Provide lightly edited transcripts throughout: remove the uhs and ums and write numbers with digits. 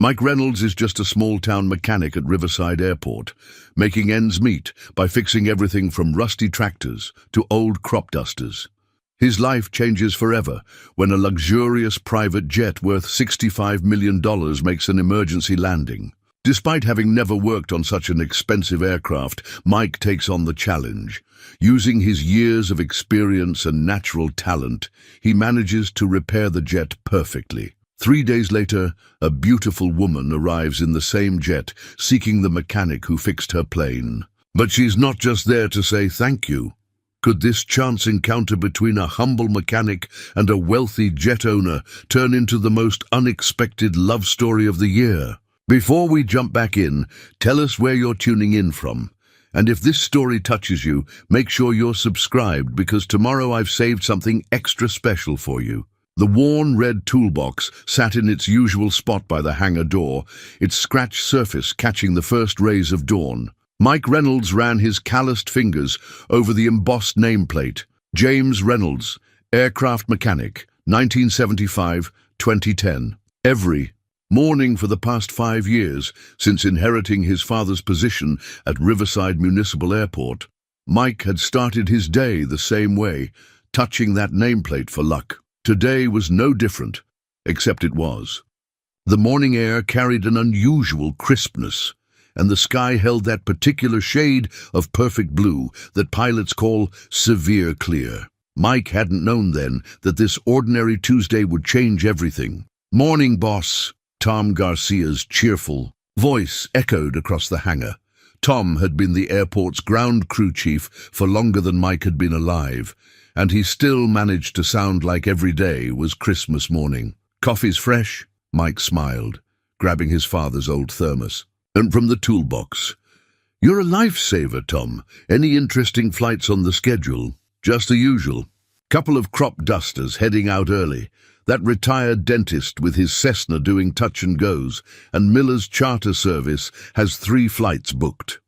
Mike Reynolds is just a small-town mechanic at Riverside Airport, making ends meet by fixing everything from rusty tractors to old crop dusters. His life changes forever when a luxurious private jet worth $65 million makes an emergency landing. Despite having never worked on such an expensive aircraft, Mike takes on the challenge. Using his years of experience and natural talent, he manages to repair the jet perfectly. 3 days later, a beautiful woman arrives in the same jet, seeking the mechanic who fixed her plane. But she's not just there to say thank you. Could this chance encounter between a humble mechanic and a wealthy jet owner turn into the most unexpected love story of the year? Before we jump back in, tell us where you're tuning in from. And if this story touches you, make sure you're subscribed, because tomorrow I've saved something extra special for you. The worn red toolbox sat in its usual spot by the hangar door, its scratched surface catching the first rays of dawn. Mike Reynolds ran his calloused fingers over the embossed nameplate. James Reynolds, aircraft mechanic, 1975-2010. Every morning for the past 5 years, since inheriting his father's position at Riverside Municipal Airport, Mike had started his day the same way, touching that nameplate for luck. Today was no different, except it was. The morning air carried an unusual crispness, and the sky held that particular shade of perfect blue that pilots call severe clear. Mike hadn't known then that this ordinary Tuesday would change everything. "Morning, boss," Tom Garcia's cheerful voice echoed across the hangar. Tom had been the airport's ground crew chief for longer than Mike had been alive, and he still managed to sound like every day was Christmas morning. "Coffee's fresh?" Mike smiled, grabbing his father's old thermos. And from the toolbox, "You're a lifesaver, Tom. Any interesting flights on the schedule?" "Just the usual. Couple of crop dusters heading out early. That retired dentist with his Cessna doing touch and goes, and Miller's charter service has 3 flights booked."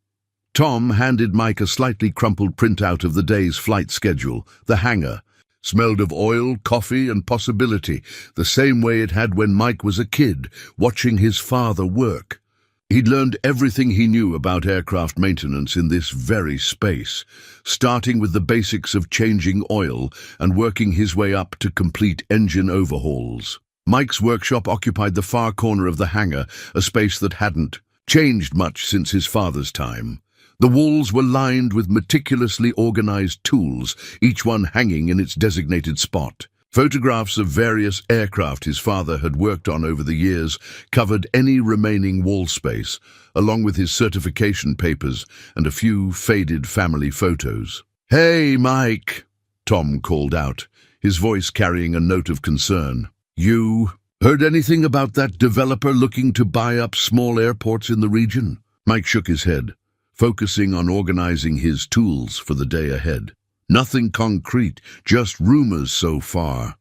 Tom handed Mike a slightly crumpled printout of the day's flight schedule. The hangar smelled of oil, coffee, and possibility, the same way it had when Mike was a kid, watching his father work. He'd learned everything he knew about aircraft maintenance in this very space, starting with the basics of changing oil and working his way up to complete engine overhauls. Mike's workshop occupied the far corner of the hangar, a space that hadn't changed much since his father's time. The walls were lined with meticulously organized tools, each one hanging in its designated spot. Photographs of various aircraft his father had worked on over the years covered any remaining wall space, along with his certification papers and a few faded family photos. "Hey, Mike," Tom called out, his voice carrying a note of concern. "You heard anything about that developer looking to buy up small airports in the region?" Mike shook his head, focusing on organizing his tools for the day ahead. "Nothing concrete, just rumors so far."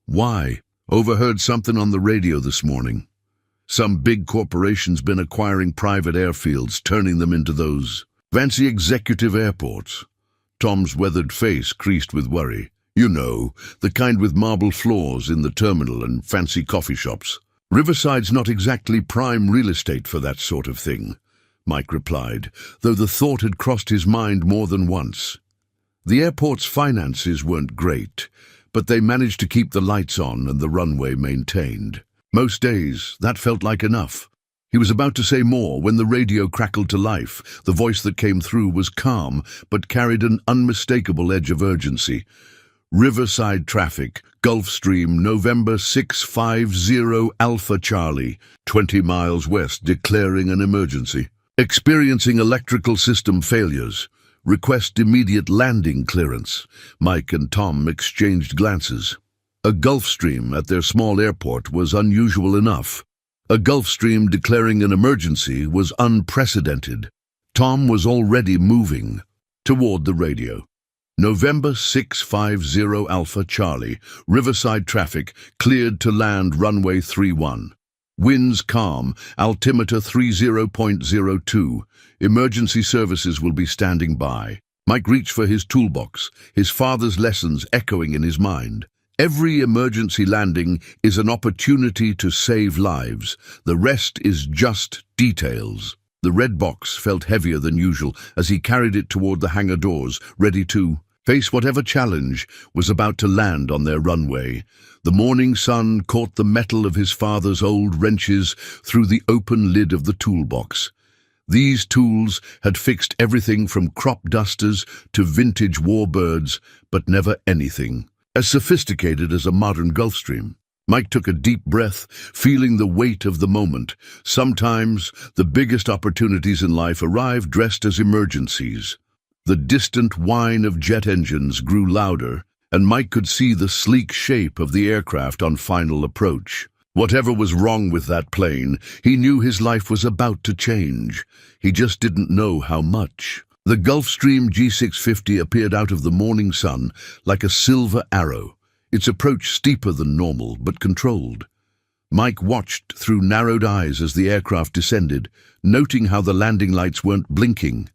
"Why?" "Overheard something on the radio this morning. Some big corporation's been acquiring private airfields, turning them into those fancy executive airports." Tom's weathered face creased with worry. "You know, the kind with marble floors in the terminal and fancy coffee shops. Riverside's not exactly prime real estate for that sort of thing," Mike replied, though the thought had crossed his mind more than once. The airport's finances weren't great, but they managed to keep the lights on and the runway maintained. Most days, that felt like enough. He was about to say more when the radio crackled to life. The voice that came through was calm, but carried an unmistakable edge of urgency. "Riverside traffic, Gulfstream, November 650 Alpha Charlie, 20 miles west, declaring an emergency. Experiencing electrical system failures. Request immediate landing clearance." Mike and Tom exchanged glances. A Gulfstream at their small airport was unusual enough. A Gulfstream declaring an emergency was unprecedented. Tom was already moving toward the radio. "November 650 Alpha Charlie, Riverside traffic, cleared to land runway 31. Winds calm, altimeter 30.02. Emergency services will be standing by." Mike reached for his toolbox, his father's lessons echoing in his mind. Every emergency landing is an opportunity to save lives. The rest is just details. The red box felt heavier than usual as he carried it toward the hangar doors, ready to face whatever challenge was about to land on their runway. The morning sun caught the metal of his father's old wrenches through the open lid of the toolbox. These tools had fixed everything from crop dusters to vintage warbirds, but never anything as sophisticated as a modern Gulfstream. Mike took a deep breath, feeling the weight of the moment. Sometimes the biggest opportunities in life arrive dressed as emergencies. The distant whine of jet engines grew louder, and Mike could see the sleek shape of the aircraft on final approach. Whatever was wrong with that plane, he knew his life was about to change. He just didn't know how much. The Gulfstream G650 appeared out of the morning sun like a silver arrow, its approach steeper than normal but controlled. Mike watched through narrowed eyes as the aircraft descended, noting how the landing lights weren't blinking,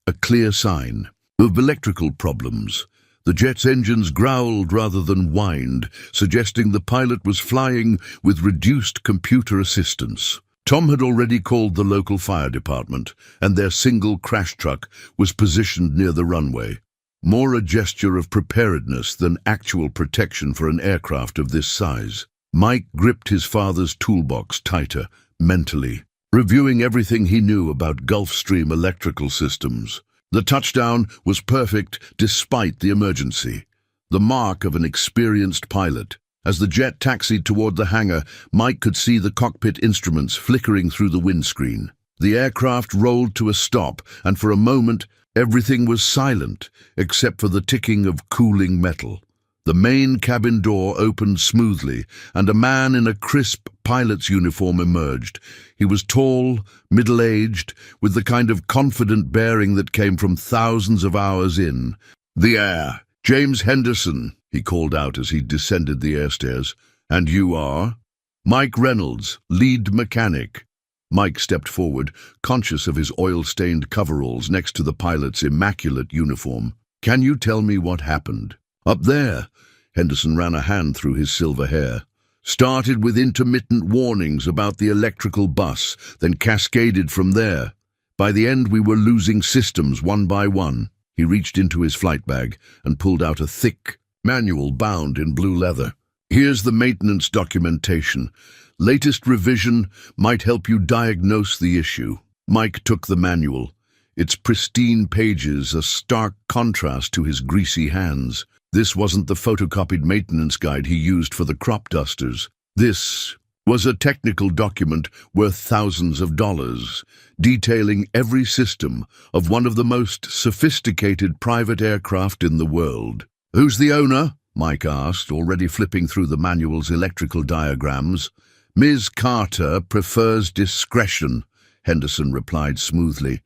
a clear sign of electrical problems. The jet's engines growled rather than whined, suggesting the pilot was flying with reduced computer assistance. Tom had already called the local fire department, and their single crash truck was positioned near the runway. More a gesture of preparedness than actual protection for an aircraft of this size. Mike gripped his father's toolbox tighter, mentally, reviewing everything he knew about Gulfstream electrical systems. The touchdown was perfect despite the emergency, the mark of an experienced pilot. As the jet taxied toward the hangar, Mike could see the cockpit instruments flickering through the windscreen. The aircraft rolled to a stop, and for a moment, everything was silent, except for the ticking of cooling metal. The main cabin door opened smoothly, and a man in a crisp pilot's uniform emerged. He was tall, middle-aged, with the kind of confident bearing that came from thousands of hours in the air. "James Henderson," he called out as he descended the airstairs. "And you are?" "Mike Reynolds, lead mechanic." Mike stepped forward, conscious of his oil-stained coveralls next to the pilot's immaculate uniform. "Can you tell me what happened?" "Up there," Henderson ran a hand through his silver hair. "Started with intermittent warnings about the electrical bus, then cascaded from there. By the end we were losing systems one by one." He reached into his flight bag and pulled out a thick manual bound in blue leather. "Here's the maintenance documentation. Latest revision might help you diagnose the issue." Mike took the manual, its pristine pages a stark contrast to his greasy hands. This wasn't the photocopied maintenance guide he used for the crop dusters. This was a technical document worth thousands of dollars, detailing every system of one of the most sophisticated private aircraft in the world. "Who's the owner?" Mike asked, already flipping through the manual's electrical diagrams. "Ms. Carter prefers discretion," Henderson replied smoothly.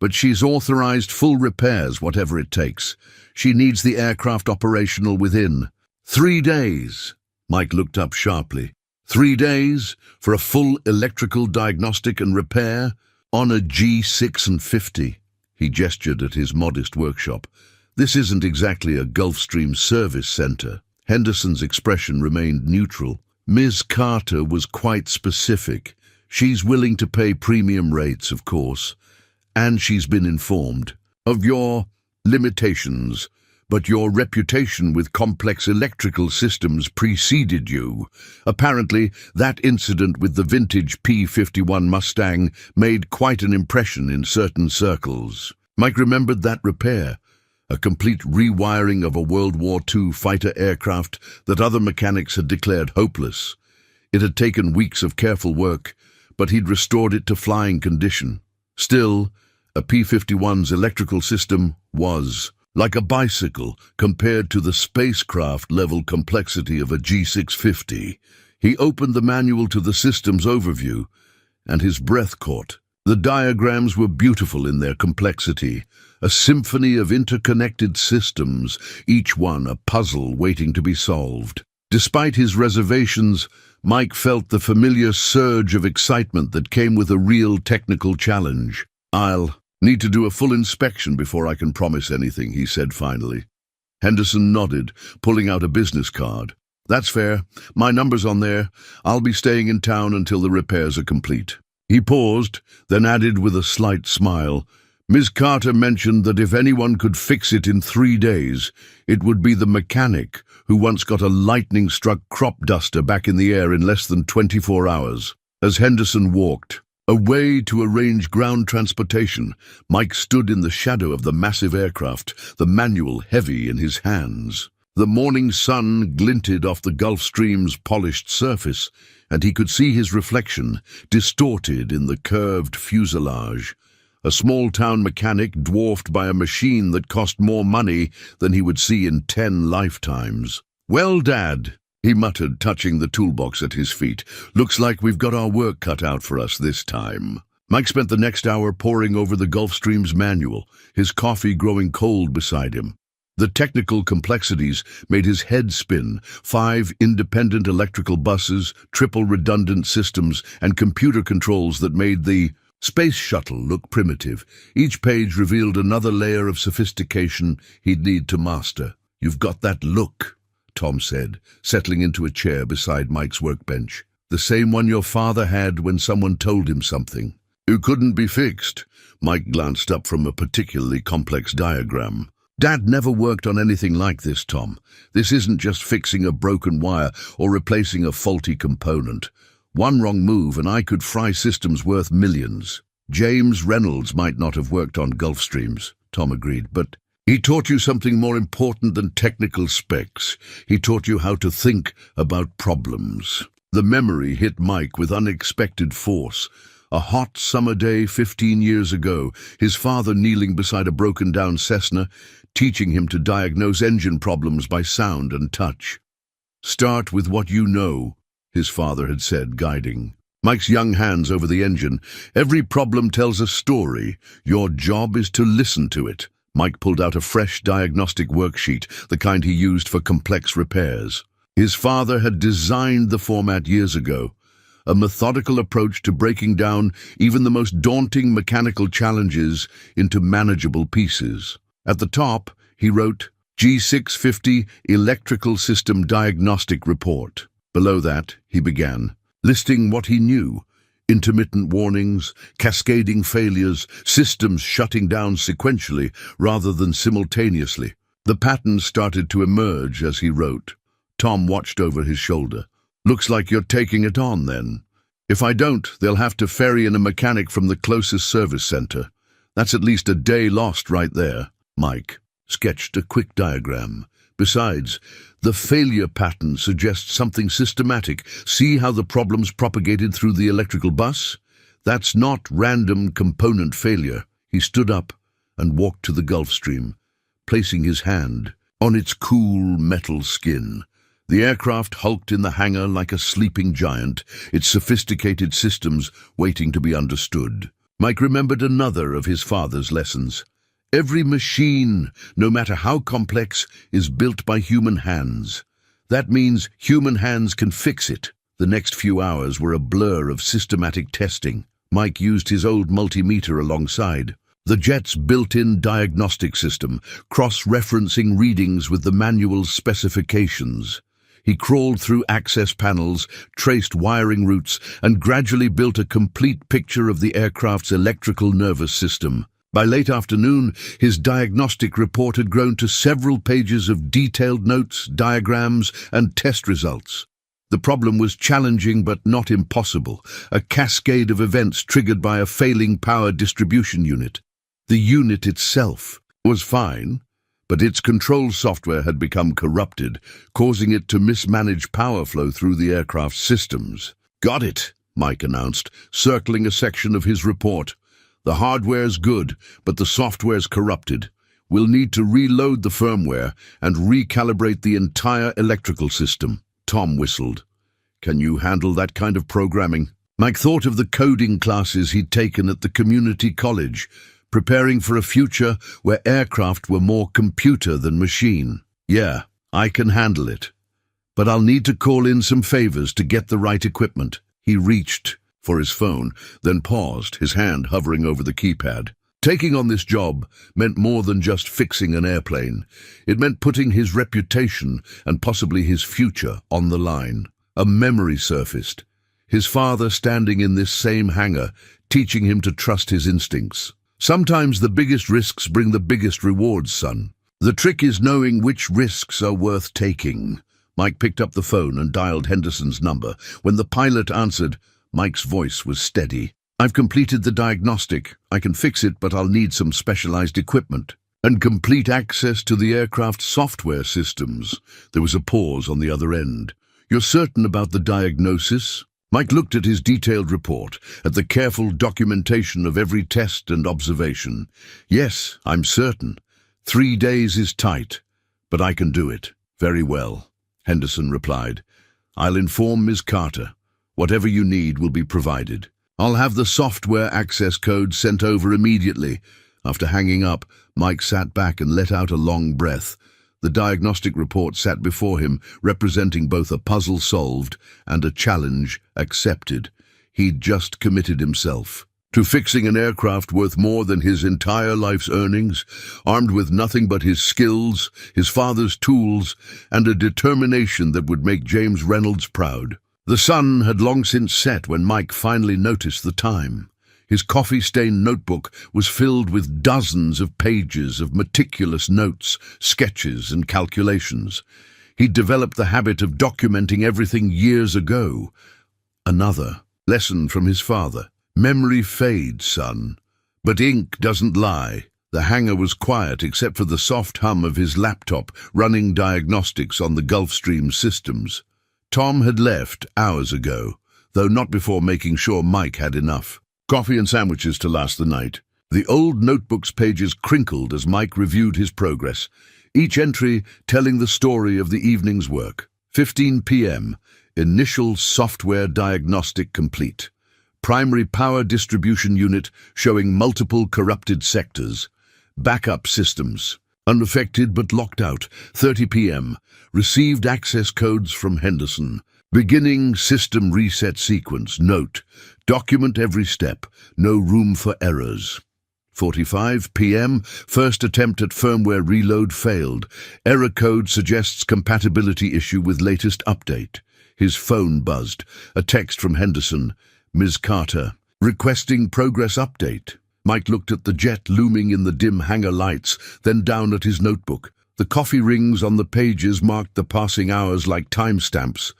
"But she's authorized full repairs, whatever it takes. She needs the aircraft operational within 3 days. Mike looked up sharply. 3 days for a full electrical diagnostic and repair on a G650. He gestured at his modest workshop. "This isn't exactly a Gulfstream service center." Henderson's expression remained neutral. "Ms. Carter was quite specific. She's willing to pay premium rates, of course, and she's been informed of your limitations. But your reputation with complex electrical systems preceded you. Apparently, that incident with the vintage P-51 Mustang made quite an impression in certain circles." Mike remembered that repair, a complete rewiring of a World War II fighter aircraft that other mechanics had declared hopeless. It had taken weeks of careful work, but he'd restored it to flying condition. Still, a P-51's electrical system was like a bicycle compared to the spacecraft-level complexity of a G650. He opened the manual to the system's overview, and his breath caught. The diagrams were beautiful in their complexity, a symphony of interconnected systems, each one a puzzle waiting to be solved. Despite his reservations, Mike felt the familiar surge of excitement that came with a real technical challenge. "I'll need to do a full inspection before I can promise anything," he said finally. Henderson nodded, pulling out a business card. That's fair. My number's on there. I'll be staying in town until the repairs are complete. He paused, then added with a slight smile, Ms. Carter mentioned that if anyone could fix it in 3 days, it would be the mechanic who once got a lightning-struck crop duster back in the air in less than 24 hours. As Henderson walked away to arrange ground transportation, Mike stood in the shadow of the massive aircraft, the manual heavy in his hands. The morning sun glinted off the Gulf Stream's polished surface, and he could see his reflection distorted in the curved fuselage. A small-town mechanic dwarfed by a machine that cost more money than he would see in 10 lifetimes. "Well, Dad," he muttered, touching the toolbox at his feet, "looks like we've got our work cut out for us this time." Mike spent the next hour poring over the Gulfstream's manual, his coffee growing cold beside him. The technical complexities made his head spin. 5 independent electrical buses, triple redundant systems, and computer controls that made the space shuttle look primitive. Each page revealed another layer of sophistication he'd need to master. "You've got that look," Tom said, settling into a chair beside Mike's workbench. "The same one your father had when someone told him something. It couldn't be fixed." Mike glanced up from a particularly complex diagram. "Dad never worked on anything like this, Tom. This isn't just fixing a broken wire or replacing a faulty component. One wrong move and I could fry systems worth millions." "James Reynolds might not have worked on Gulfstreams," Tom agreed, "but he taught you something more important than technical specs. He taught you how to think about problems." The memory hit Mike with unexpected force. A hot summer day 15 years ago, his father kneeling beside a broken-down Cessna, teaching him to diagnose engine problems by sound and touch. "Start with what you know," his father had said, guiding. Mike's young hands over the engine. "Every problem tells a story. Your job is to listen to it." Mike pulled out a fresh diagnostic worksheet, the kind he used for complex repairs. His father had designed the format years ago, a methodical approach to breaking down even the most daunting mechanical challenges into manageable pieces. At the top, he wrote, "G650 Electrical System Diagnostic Report." Below that, he began, listing what he knew: intermittent warnings, cascading failures, systems shutting down sequentially rather than simultaneously. The patterns started to emerge as he wrote. Tom watched over his shoulder. "Looks like you're taking it on, then." "If I don't, they'll have to ferry in a mechanic from the closest service center. That's at least a day lost right there." Mike sketched a quick diagram. "Besides, the failure pattern suggests something systematic. See how the problems propagated through the electrical bus? That's not random component failure." He stood up and walked to the Gulfstream, placing his hand on its cool metal skin. The aircraft hulked in the hangar like a sleeping giant, its sophisticated systems waiting to be understood. Mike remembered another of his father's lessons. Every machine, no matter how complex, is built by human hands. That means human hands can fix it. The next few hours were a blur of systematic testing. Mike used his old multimeter alongside. The jet's built-in diagnostic system, cross-referencing readings with the manual's specifications. He crawled through access panels, traced wiring routes, and gradually built a complete picture of the aircraft's electrical nervous system. By late afternoon, his diagnostic report had grown to several pages of detailed notes, diagrams, and test results. The problem was challenging but not impossible, a cascade of events triggered by a failing power distribution unit. The unit itself was fine, but its control software had become corrupted, causing it to mismanage power flow through the aircraft's systems. "Got it," Mike announced, circling a section of his report. "The hardware's good, but the software's corrupted. We'll need to reload the firmware and recalibrate the entire electrical system." Tom whistled. "Can you handle that kind of programming?" Mike thought of the coding classes he'd taken at the community college, preparing for a future where aircraft were more computer than machine. "Yeah, I can handle it. But I'll need to call in some favors to get the right equipment." He reached for his phone, then paused, his hand hovering over the keypad. Taking on this job meant more than just fixing an airplane. It meant putting his reputation and possibly his future on the line. A memory surfaced. His father standing in this same hangar, teaching him to trust his instincts. Sometimes the biggest risks bring the biggest rewards, son. The trick is knowing which risks are worth taking. Mike picked up the phone and dialed Henderson's number. When the pilot answered, Mike's voice was steady. "I've completed the diagnostic. I can fix it, but I'll need some specialized equipment. And complete access to the aircraft's software systems." There was a pause on the other end. "You're certain about the diagnosis?" Mike looked at his detailed report, at the careful documentation of every test and observation. "Yes, I'm certain. 3 days is tight, but I can do it." "Very well," Henderson replied. "I'll inform Ms. Carter. Whatever you need will be provided. I'll have the software access code sent over immediately." After hanging up, Mike sat back and let out a long breath. The diagnostic report sat before him, representing both a puzzle solved and a challenge accepted. He'd just committed himself to fixing an aircraft worth more than his entire life's earnings, armed with nothing but his skills, his father's tools, and a determination that would make James Reynolds proud. The sun had long since set when Mike finally noticed the time. His coffee-stained notebook was filled with dozens of pages of meticulous notes, sketches, and calculations. He'd developed the habit of documenting everything years ago. Another lesson from his father. Memory fades, son, but ink doesn't lie. The hangar was quiet except for the soft hum of his laptop running diagnostics on the Gulfstream systems. Tom had left hours ago, though not before making sure Mike had enough. Coffee and sandwiches to last the night. The old notebook's pages crinkled as Mike reviewed his progress, each entry telling the story of the evening's work. 15 p.m. Initial software diagnostic complete. Primary power distribution unit showing multiple corrupted sectors. Backup systems unaffected but locked out. 30 p.m. Received access codes from Henderson. Beginning system reset sequence. Note: document every step. No room for errors. 45 p.m. First attempt at firmware reload failed. Error code suggests compatibility issue with latest update. His phone buzzed. A text from Henderson. "Ms. Carter, requesting progress update." Mike looked at the jet looming in the dim hangar lights, then down at his notebook. The coffee rings on the pages marked the passing hours like timestamps,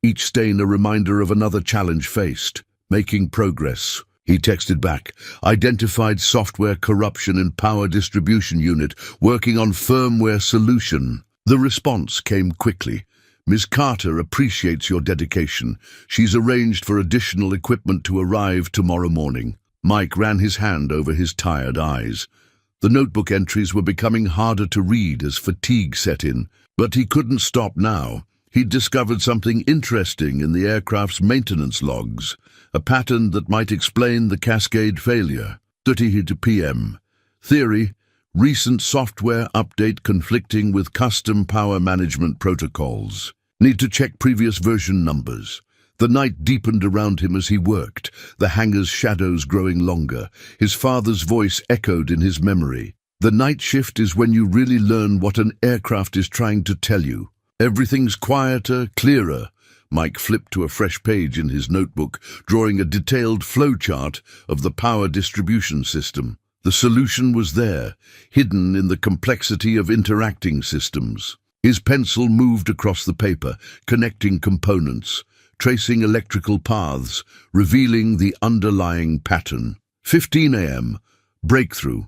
each stain a reminder of another challenge faced. "Making progress," he texted back. "Identified software corruption in power distribution unit, working on firmware solution." The response came quickly. "Ms. Carter appreciates your dedication. She's arranged for additional equipment to arrive tomorrow morning." Mike ran his hand over his tired eyes. The notebook entries were becoming harder to read as fatigue set in, but he couldn't stop now. He'd discovered something interesting in the aircraft's maintenance logs, a pattern that might explain the cascade failure. 30 p.m. Theory: recent software update conflicting with custom power management protocols. Need to check previous version numbers. The night deepened around him as he worked, the hangar's shadows growing longer. His father's voice echoed in his memory. "The night shift is when you really learn what an aircraft is trying to tell you. Everything's quieter, clearer." Mike flipped to a fresh page in his notebook, drawing a detailed flowchart of the power distribution system. The solution was there, hidden in the complexity of interacting systems. His pencil moved across the paper, connecting components, tracing electrical paths, revealing the underlying pattern. 15 a.m. Breakthrough.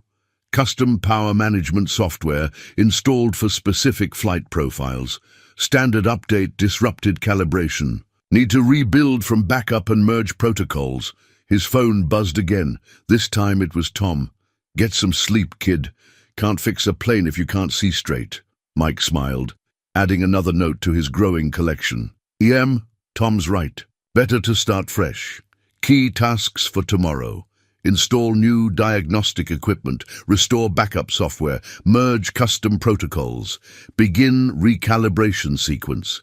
Custom power management software installed for specific flight profiles. Standard update disrupted calibration. Need to rebuild from backup and merge protocols. His phone buzzed again. This time it was Tom. "Get some sleep, kid. Can't fix a plane if you can't see straight." Mike smiled, adding another note to his growing collection. "EM, Tom's right. Better to start fresh. Key tasks for tomorrow. Install new diagnostic equipment, restore backup software, merge custom protocols, begin recalibration sequence."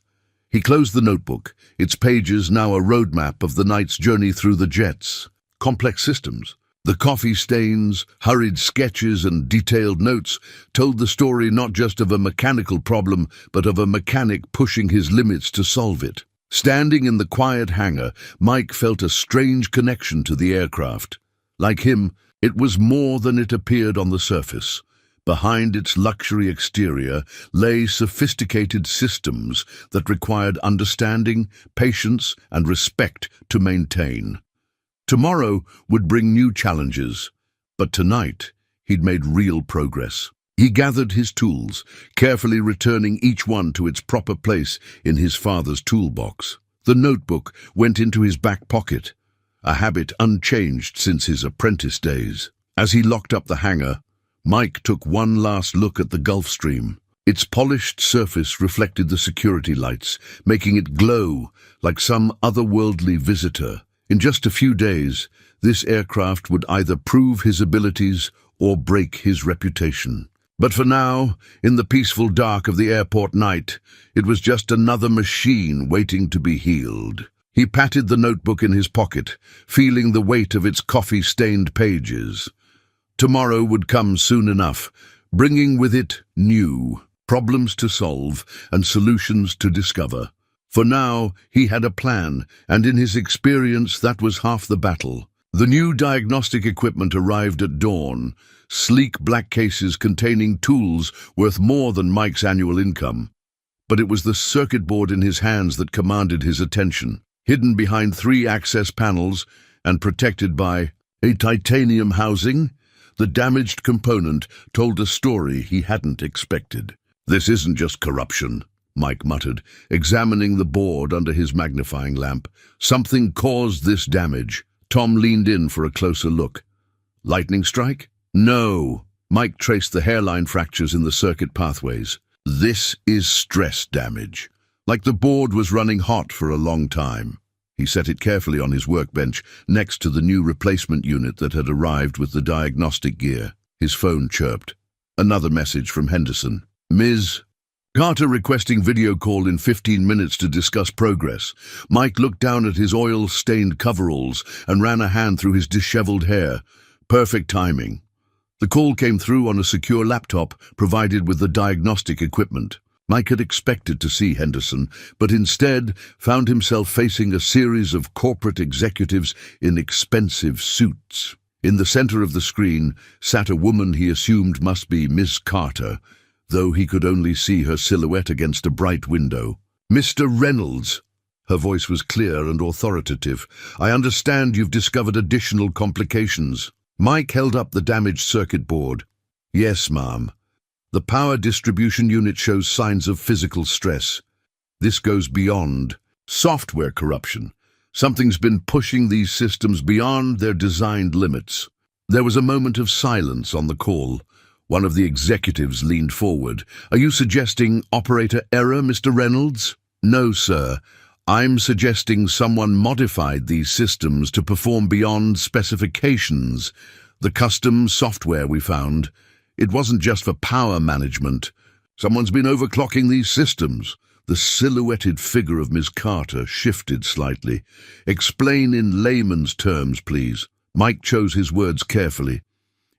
He closed the notebook, its pages now a roadmap of the night's journey through the jets. Complex systems, The coffee stains, hurried sketches, and detailed notes told the story not just of a mechanical problem, but of a mechanic pushing his limits to solve it. Standing in the quiet hangar, Mike felt a strange connection to the aircraft. Like him, it was more than it appeared on the surface. Behind its luxury exterior lay sophisticated systems that required understanding, patience, and respect to maintain. Tomorrow would bring new challenges, but tonight he'd made real progress. He gathered his tools, carefully returning each one to its proper place in his father's toolbox. The notebook went into his back pocket, a habit unchanged since his apprentice days. As he locked up the hangar, Mike took one last look at the Gulf Stream. Its polished surface reflected the security lights, making it glow like some otherworldly visitor. In just a few days, this aircraft would either prove his abilities or break his reputation. But for now, in the peaceful dark of the airport night, it was just another machine waiting to be healed. He patted the notebook in his pocket, feeling the weight of its coffee-stained pages. Tomorrow would come soon enough, bringing with it new problems to solve and solutions to discover. For now, he had a plan, and in his experience, that was half the battle. The new diagnostic equipment arrived at dawn, sleek black cases containing tools worth more than Mike's annual income. But it was the circuit board in his hands that commanded his attention. Hidden behind 3 access panels and protected by a titanium housing, the damaged component told a story he hadn't expected. "This isn't just corruption," Mike muttered, examining the board under his magnifying lamp. "Something caused this damage." Tom leaned in for a closer look. "Lightning strike?" "No." Mike traced the hairline fractures in the circuit pathways. "This is stress damage. Like the board was running hot for a long time." He set it carefully on his workbench next to the new replacement unit that had arrived with the diagnostic gear. His phone chirped. Another message from Henderson. "Ms. Carter requesting video call in 15 minutes to discuss progress." Mike looked down at his oil-stained coveralls and ran a hand through his disheveled hair. Perfect timing. The call came through on a secure laptop provided with the diagnostic equipment. Mike had expected to see Henderson, but instead found himself facing a series of corporate executives in expensive suits. In the center of the screen sat a woman he assumed must be Miss Carter, though he could only see her silhouette against a bright window. "Mr. Reynolds." Her voice was clear and authoritative. "I understand you've discovered additional complications." Mike held up the damaged circuit board. "Yes, ma'am. The power distribution unit shows signs of physical stress. This goes beyond software corruption. Something's been pushing these systems beyond their designed limits." There was a moment of silence on the call. One of the executives leaned forward. "Are you suggesting operator error, Mr. Reynolds?" "No, sir. I'm suggesting someone modified these systems to perform beyond specifications. The custom software we found, it wasn't just for power management. Someone's been overclocking these systems." The silhouetted figure of Ms. Carter shifted slightly. "Explain in layman's terms, please." Mike chose his words carefully.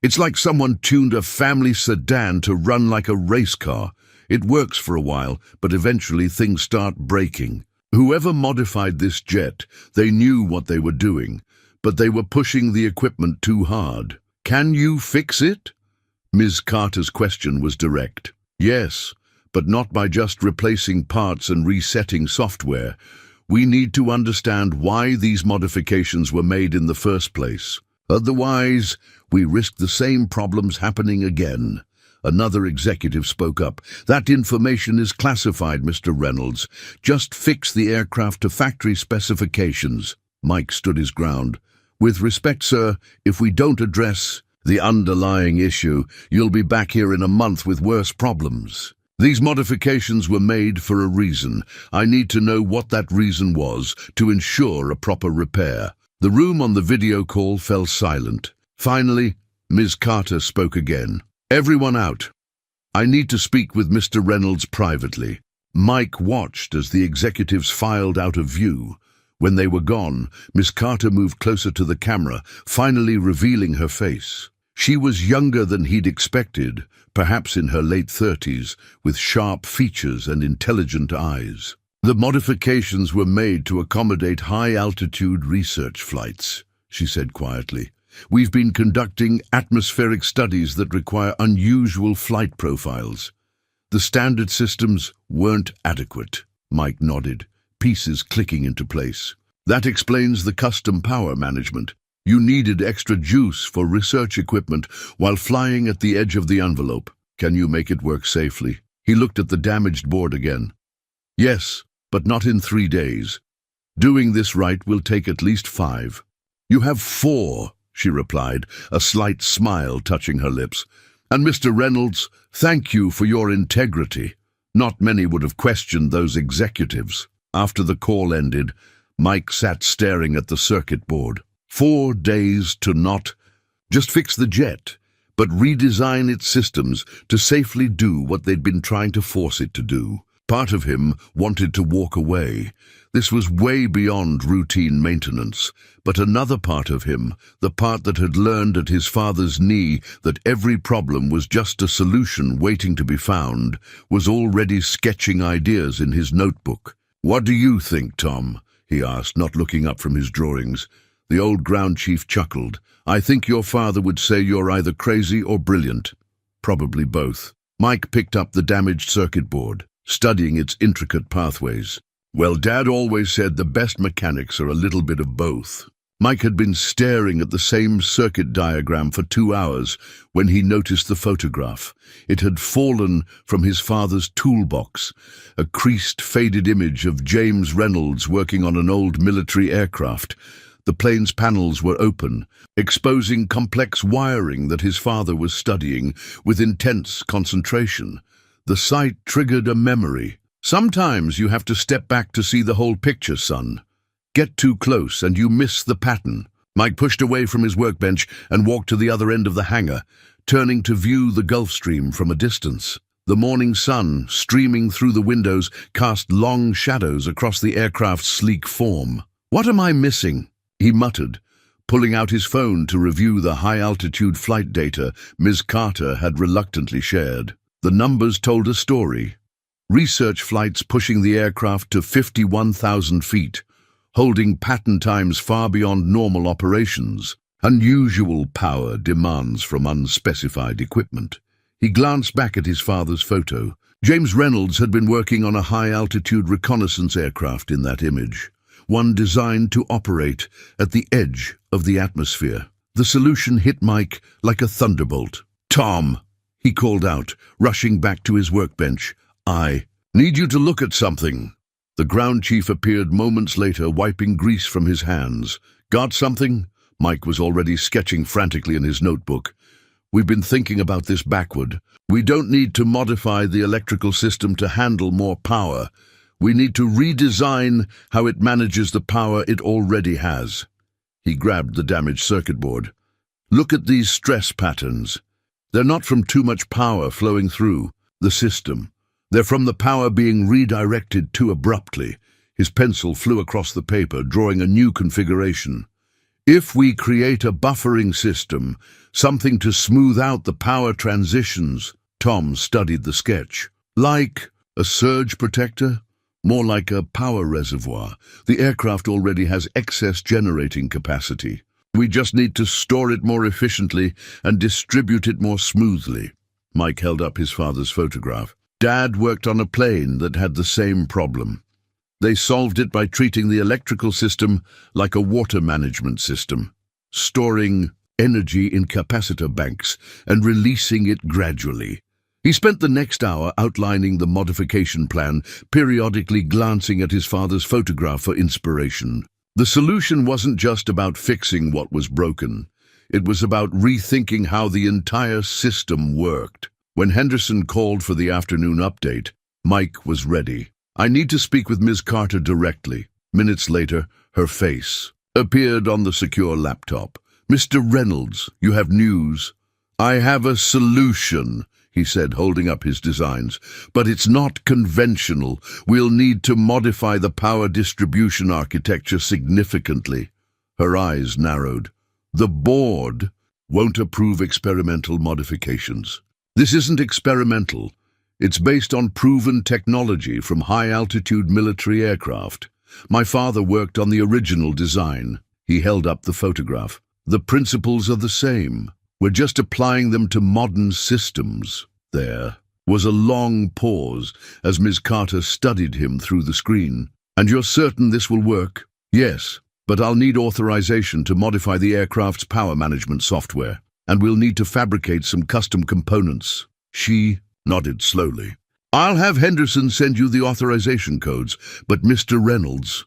"It's like someone tuned a family sedan to run like a race car. It works for a while, but eventually things start breaking. Whoever modified this jet, they knew what they were doing, but they were pushing the equipment too hard. Can you fix it?" Ms. Carter's question was direct. "Yes, but not by just replacing parts and resetting software. We need to understand why these modifications were made in the first place. Otherwise, we risk the same problems happening again." Another executive spoke up. "That information is classified, Mr. Reynolds. Just fix the aircraft to factory specifications." Mike stood his ground. "With respect, sir, if we don't address the underlying issue, you'll be back here in a month with worse problems. These modifications were made for a reason. I need to know what that reason was to ensure a proper repair." The room on the video call fell silent. Finally, Ms. Carter spoke again. "Everyone out. I need to speak with Mr. Reynolds privately." Mike watched as the executives filed out of view. When they were gone, Miss Carter moved closer to the camera, finally revealing her face. She was younger than he'd expected, perhaps in her late 30s, with sharp features and intelligent eyes. The modifications were made to accommodate high-altitude research flights, she said quietly. We've been conducting atmospheric studies that require unusual flight profiles. The standard systems weren't adequate. Mike nodded, pieces clicking into place. That explains the custom power management. You needed extra juice for research equipment while flying at the edge of the envelope. Can you make it work safely? He looked at the damaged board again. Yes, but not in 3 days. Doing this right will take at least 5. You have 4, she replied, a slight smile touching her lips. And Mr. Reynolds, thank you for your integrity. Not many would have questioned those executives. After the call ended, Mike sat staring at the circuit board. 4 days to not just fix the jet, but redesign its systems to safely do what they'd been trying to force it to do. Part of him wanted to walk away. This was way beyond routine maintenance. But another part of him, the part that had learned at his father's knee that every problem was just a solution waiting to be found, was already sketching ideas in his notebook. What do you think, Tom? He asked, not looking up from his drawings. The old ground chief chuckled. I think your father would say you're either crazy or brilliant. Probably both. Mike picked up the damaged circuit board, studying its intricate pathways. Well, Dad always said the best mechanics are a little bit of both. Mike had been staring at the same circuit diagram for 2 hours when he noticed the photograph. It had fallen from his father's toolbox, a creased, faded image of James Reynolds working on an old military aircraft. The plane's panels were open, exposing complex wiring that his father was studying with intense concentration. The sight triggered a memory. Sometimes you have to step back to see the whole picture, son. Get too close and you miss the pattern. Mike pushed away from his workbench and walked to the other end of the hangar, turning to view the Gulf Stream from a distance. The morning sun, streaming through the windows, cast long shadows across the aircraft's sleek form. What am I missing? He muttered, pulling out his phone to review the high-altitude flight data Ms. Carter had reluctantly shared. The numbers told a story. Research flights pushing the aircraft to 51,000 feet, holding pattern times far beyond normal operations. Unusual power demands from unspecified equipment. He glanced back at his father's photo. James Reynolds had been working on a high-altitude reconnaissance aircraft in that image, one designed to operate at the edge of the atmosphere. The solution hit Mike like a thunderbolt. Tom, he called out, rushing back to his workbench. I need you to look at something. The ground chief appeared moments later, wiping grease from his hands. Got something? Mike was already sketching frantically in his notebook. We've been thinking about this backward. We don't need to modify the electrical system to handle more power. We need to redesign how it manages the power it already has. He grabbed the damaged circuit board. Look at these stress patterns. They're not from too much power flowing through the system. They're from the power being redirected too abruptly. His pencil flew across the paper, drawing a new configuration. If we create a buffering system, something to smooth out the power transitions, Tom studied the sketch. Like a surge protector? More like a power reservoir. The aircraft already has excess generating capacity. We just need to store it more efficiently and distribute it more smoothly. Mike held up his father's photograph. Dad worked on a plane that had the same problem. They solved it by treating the electrical system like a water management system, storing energy in capacitor banks and releasing it gradually. He spent the next hour outlining the modification plan, periodically glancing at his father's photograph for inspiration. The solution wasn't just about fixing what was broken. It was about rethinking how the entire system worked. When Henderson called for the afternoon update, Mike was ready. I need to speak with Ms. Carter directly. Minutes later, her face appeared on the secure laptop. Mr. Reynolds, you have news. "I have a solution," he said, holding up his designs. "But it's not conventional. We'll need to modify the power distribution architecture significantly." Her eyes narrowed. "The board won't approve experimental modifications." "This isn't experimental. It's based on proven technology from high-altitude military aircraft. My father worked on the original design." He held up the photograph. "The principles are the same. We're just applying them to modern systems." There was a long pause as Ms. Carter studied him through the screen. "And you're certain this will work?" "Yes, but I'll need authorization to modify the aircraft's power management software, and we'll need to fabricate some custom components." She nodded slowly. "I'll have Henderson send you the authorization codes, but Mr. Reynolds..."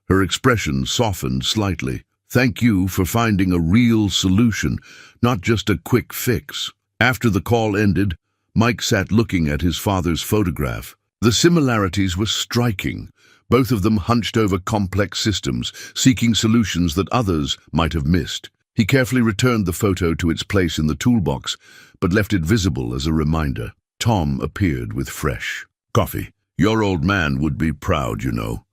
Her expression softened slightly. "Thank you for finding a real solution, not just a quick fix." After the call ended, Mike sat looking at his father's photograph. The similarities were striking. Both of them hunched over complex systems, seeking solutions that others might have missed. He carefully returned the photo to its place in the toolbox, but left it visible as a reminder. Tom appeared with fresh coffee. "Your old man would be proud, you know.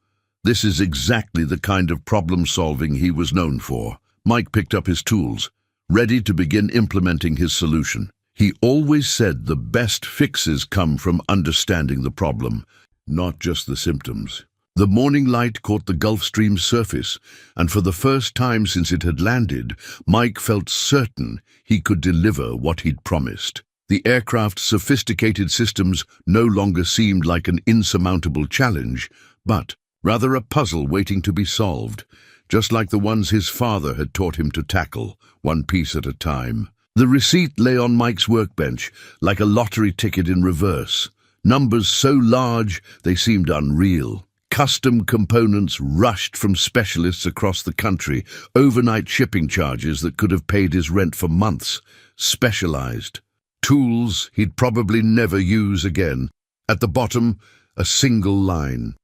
This is exactly the kind of problem-solving he was known for." Mike picked up his tools, ready to begin implementing his solution. He always said the best fixes come from understanding the problem, not just the symptoms. The morning light caught the Gulf Stream's surface, and for the first time since it had landed, Mike felt certain he could deliver what he'd promised. The aircraft's sophisticated systems no longer seemed like an insurmountable challenge, but rather a puzzle waiting to be solved, just like the ones his father had taught him to tackle, one piece at a time. The receipt lay on Mike's workbench, like a lottery ticket in reverse. Numbers so large they seemed unreal. Custom components rushed from specialists across the country, overnight shipping charges that could have paid his rent for months. Specialized. Tools he'd probably never use again. At the bottom, a single line.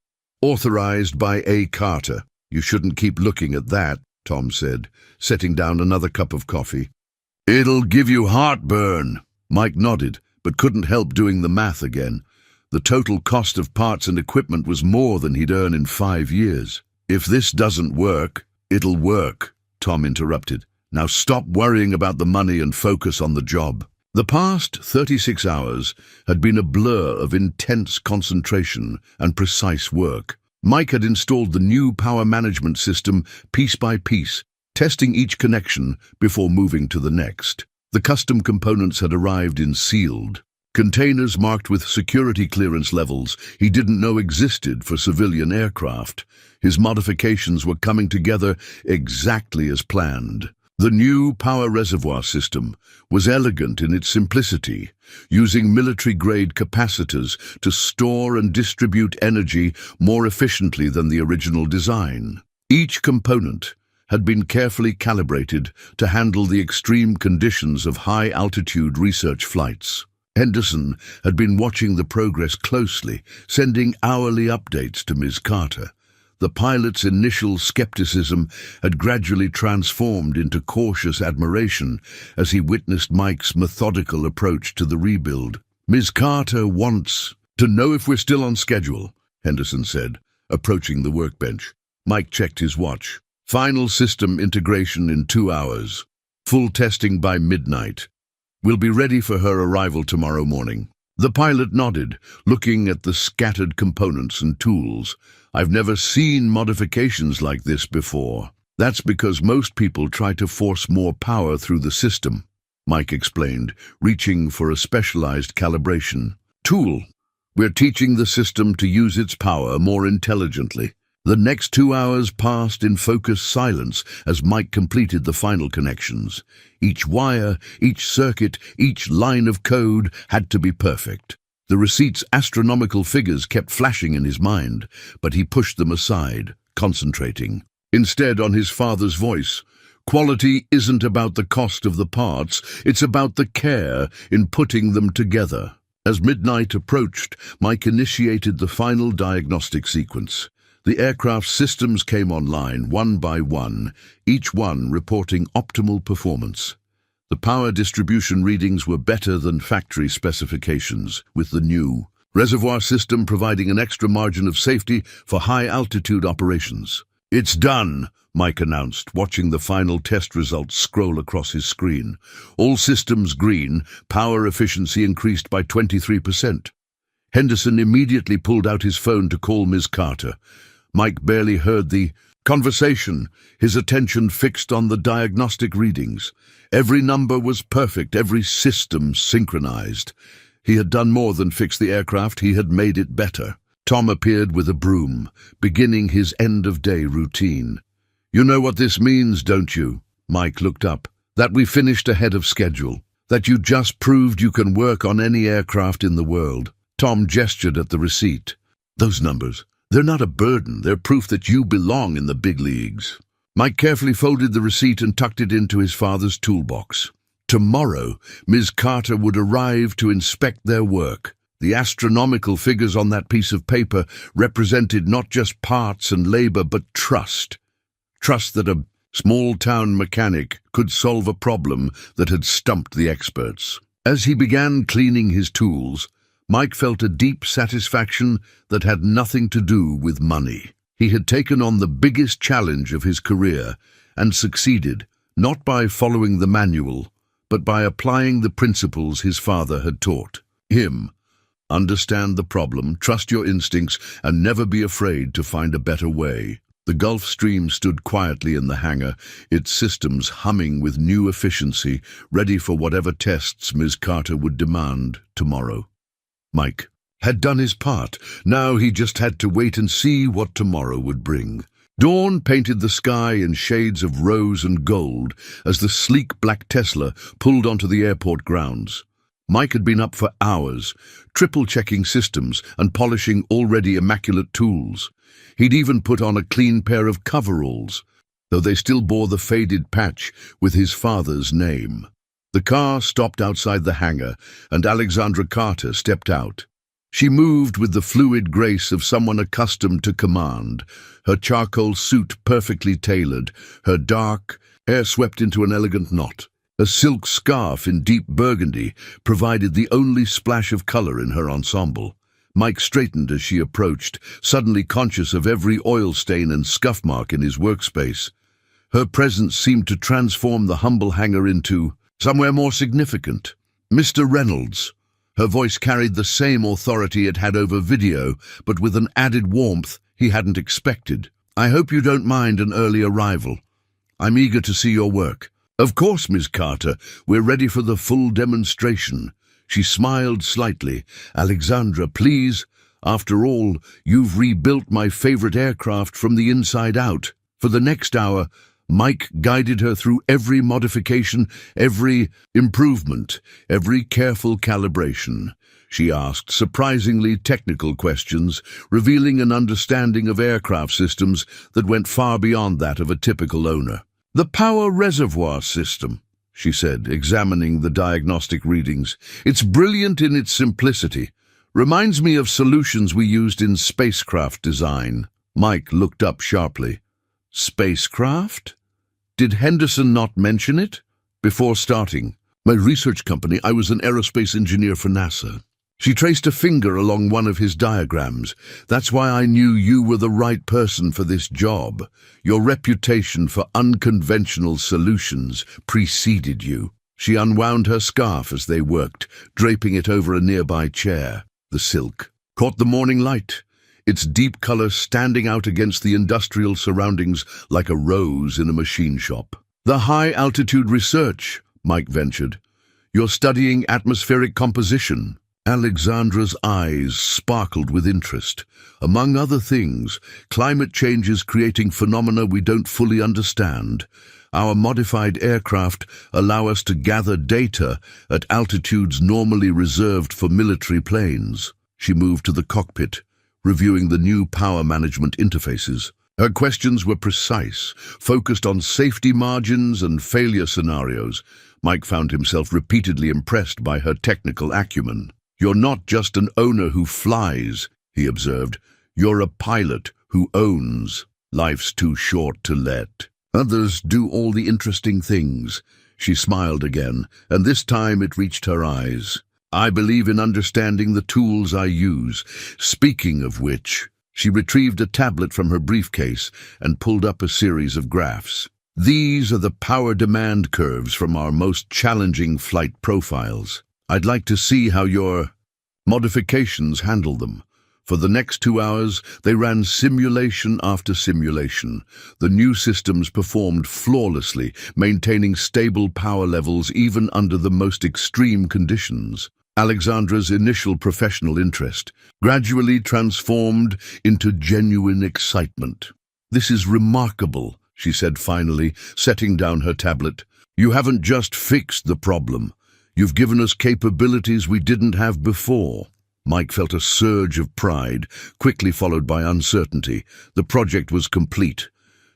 "Authorized by A. Carter." "You shouldn't keep looking at that," Tom said, setting down another cup of coffee. "It'll give you heartburn." Mike nodded, but couldn't help doing the math again. The total cost of parts and equipment was more than he'd earn in 5 years. "If this doesn't work, it'll work," Tom interrupted. "Now stop worrying about the money and focus on the job." The past 36 hours had been a blur of intense concentration and precise work. Mike had installed the new power management system piece by piece, testing each connection before moving to the next. The custom components had arrived in sealed containers marked with security clearance levels he didn't know existed for civilian aircraft. His modifications were coming together exactly as planned. The new power reservoir system was elegant in its simplicity, using military-grade capacitors to store and distribute energy more efficiently than the original design. Each component had been carefully calibrated to handle the extreme conditions of high-altitude research flights. Henderson had been watching the progress closely, sending hourly updates to Ms. Carter. The pilot's initial skepticism had gradually transformed into cautious admiration as he witnessed Mike's methodical approach to the rebuild. "Ms. Carter wants to know if we're still on schedule," Henderson said, approaching the workbench. Mike checked his watch. "Final system integration in 2 hours. Full testing by midnight. We'll be ready for her arrival tomorrow morning." The pilot nodded, looking at the scattered components and tools. "I've never seen modifications like this before." "That's because most people try to force more power through the system," Mike explained, reaching for a specialized calibration tool. "We're teaching the system to use its power more intelligently." The next 2 hours passed in focused silence as Mike completed the final connections. Each wire, each circuit, each line of code had to be perfect. The receipt's astronomical figures kept flashing in his mind, but he pushed them aside, concentrating instead on his father's voice. "Quality isn't about the cost of the parts, it's about the care in putting them together." As midnight approached, Mike initiated the final diagnostic sequence. The aircraft's systems came online one by one, each one reporting optimal performance. The power distribution readings were better than factory specifications, with the new reservoir system providing an extra margin of safety for high-altitude operations. "It's done," Mike announced, watching the final test results scroll across his screen. All systems green, power efficiency increased by 23%. Henderson immediately pulled out his phone to call Ms. Carter. Mike barely heard the conversation, his attention fixed on the diagnostic readings. Every number was perfect, every system synchronized. He had done more than fix the aircraft, he had made it better. Tom appeared with a broom, beginning his end-of-day routine. "You know what this means, don't you?" Mike looked up. "That we finished ahead of schedule. That you just proved you can work on any aircraft in the world." Tom gestured at the receipt. "Those numbers, they're not a burden, they're proof that you belong in the big leagues." Mike carefully folded the receipt and tucked it into his father's toolbox. Tomorrow, Ms. Carter would arrive to inspect their work. The astronomical figures on that piece of paper represented not just parts and labor, but trust. Trust that a small-town mechanic could solve a problem that had stumped the experts. As he began cleaning his tools, Mike felt a deep satisfaction that had nothing to do with money. He had taken on the biggest challenge of his career and succeeded, not by following the manual, but by applying the principles his father had taught him. Understand the problem, trust your instincts, and never be afraid to find a better way. The Gulf Stream stood quietly in the hangar, its systems humming with new efficiency, ready for whatever tests Ms. Carter would demand tomorrow. Mike had done his part. Now he just had to wait and see what tomorrow would bring. Dawn painted the sky in shades of rose and gold as the sleek black Tesla pulled onto the airport grounds. Mike had been up for hours, triple-checking systems and polishing already immaculate tools. He'd even put on a clean pair of coveralls, though they still bore the faded patch with his father's name. The car stopped outside the hangar, and Alexandra Carter stepped out. She moved with the fluid grace of someone accustomed to command, her charcoal suit perfectly tailored, her dark hair swept into an elegant knot. A silk scarf in deep burgundy provided the only splash of color in her ensemble. Mike straightened as she approached, suddenly conscious of every oil stain and scuff mark in his workspace. Her presence seemed to transform the humble hangar into somewhere more significant. "Mr. Reynolds." Her voice carried the same authority it had over video, but with an added warmth he hadn't expected. "I hope you don't mind an early arrival. I'm eager to see your work." "Of course, Ms. Carter. We're ready for the full demonstration." She smiled slightly. "Alexandra, please. After all, you've rebuilt my favorite aircraft from the inside out." For the next hour, Mike guided her through every modification, every improvement, every careful calibration. She asked surprisingly technical questions, revealing an understanding of aircraft systems that went far beyond that of a typical owner. "The power reservoir system," she said, examining the diagnostic readings. "It's brilliant in its simplicity. Reminds me of solutions we used in spacecraft design." Mike looked up sharply. "Spacecraft? Did Henderson not mention it?" "Before starting my research company, I was an aerospace engineer for NASA." She traced a finger along one of his diagrams. "That's why I knew you were the right person for this job. Your reputation for unconventional solutions preceded you." She unwound her scarf as they worked, draping it over a nearby chair. The silk caught the morning light, its deep color standing out against the industrial surroundings like a rose in a machine shop. "The high-altitude research," Mike ventured. "You're studying atmospheric composition." Alexandra's eyes sparkled with interest. "Among other things, climate change is creating phenomena we don't fully understand. Our modified aircraft allow us to gather data at altitudes normally reserved for military planes." She moved to the cockpit, reviewing the new power management interfaces. Her questions were precise, focused on safety margins and failure scenarios. Mike found himself repeatedly impressed by her technical acumen. "You're not just an owner who flies," he observed. "You're a pilot who owns. Life's too short to let others do all the interesting things." She smiled again, and this time it reached her eyes. "I believe in understanding the tools I use. Speaking of which," she retrieved a tablet from her briefcase and pulled up a series of graphs. "These are the power demand curves from our most challenging flight profiles. I'd like to see how your modifications handle them." For the next 2 hours, they ran simulation after simulation. The new systems performed flawlessly, maintaining stable power levels even under the most extreme conditions. Alexandra's initial professional interest gradually transformed into genuine excitement. "This is remarkable," she said finally, setting down her tablet. "You haven't just fixed the problem. You've given us capabilities we didn't have before." Mike felt a surge of pride, quickly followed by uncertainty. The project was complete.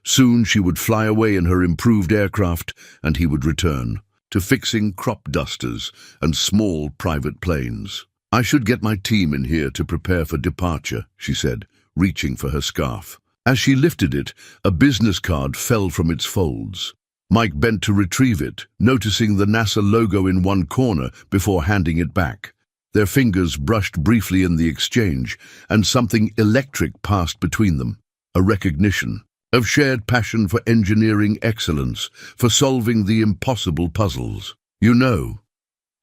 Soon she would fly away in her improved aircraft, and he would return to fixing crop dusters and small private planes. "I should get my team in here to prepare for departure," she said, reaching for her scarf. As she lifted it, a business card fell from its folds. Mike bent to retrieve it, noticing the NASA logo in one corner before handing it back. Their fingers brushed briefly in the exchange, and something electric passed between them. A recognition of shared passion for engineering excellence, for solving the impossible puzzles. "You know,"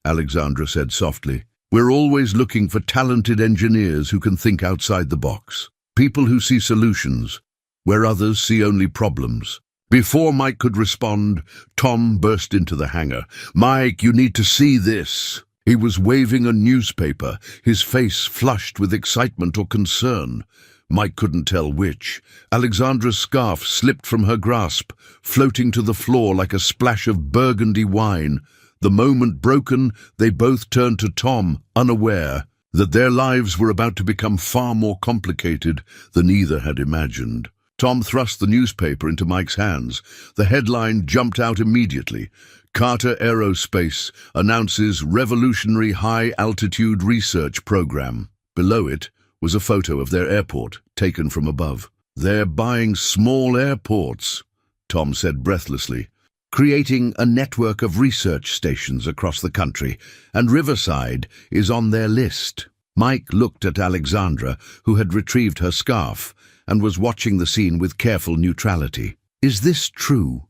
Alexandra said softly, "we're always looking for talented engineers who can think outside the box. People who see solutions where others see only problems." Before Mike could respond, Tom burst into the hangar. "Mike, you need to see this." He was waving a newspaper, his face flushed with excitement or concern. Mike couldn't tell which. Alexandra's scarf slipped from her grasp, floating to the floor like a splash of burgundy wine. The moment broken, they both turned to Tom, unaware that their lives were about to become far more complicated than either had imagined. Tom thrust the newspaper into Mike's hands. The headline jumped out immediately. "Carter Aerospace announces revolutionary high-altitude research program." Below it was a photo of their airport, taken from above. "They're buying small airports," Tom said breathlessly, "creating a network of research stations across the country, and Riverside is on their list." Mike looked at Alexandra, who had retrieved her scarf, and was watching the scene with careful neutrality. "Is this true?"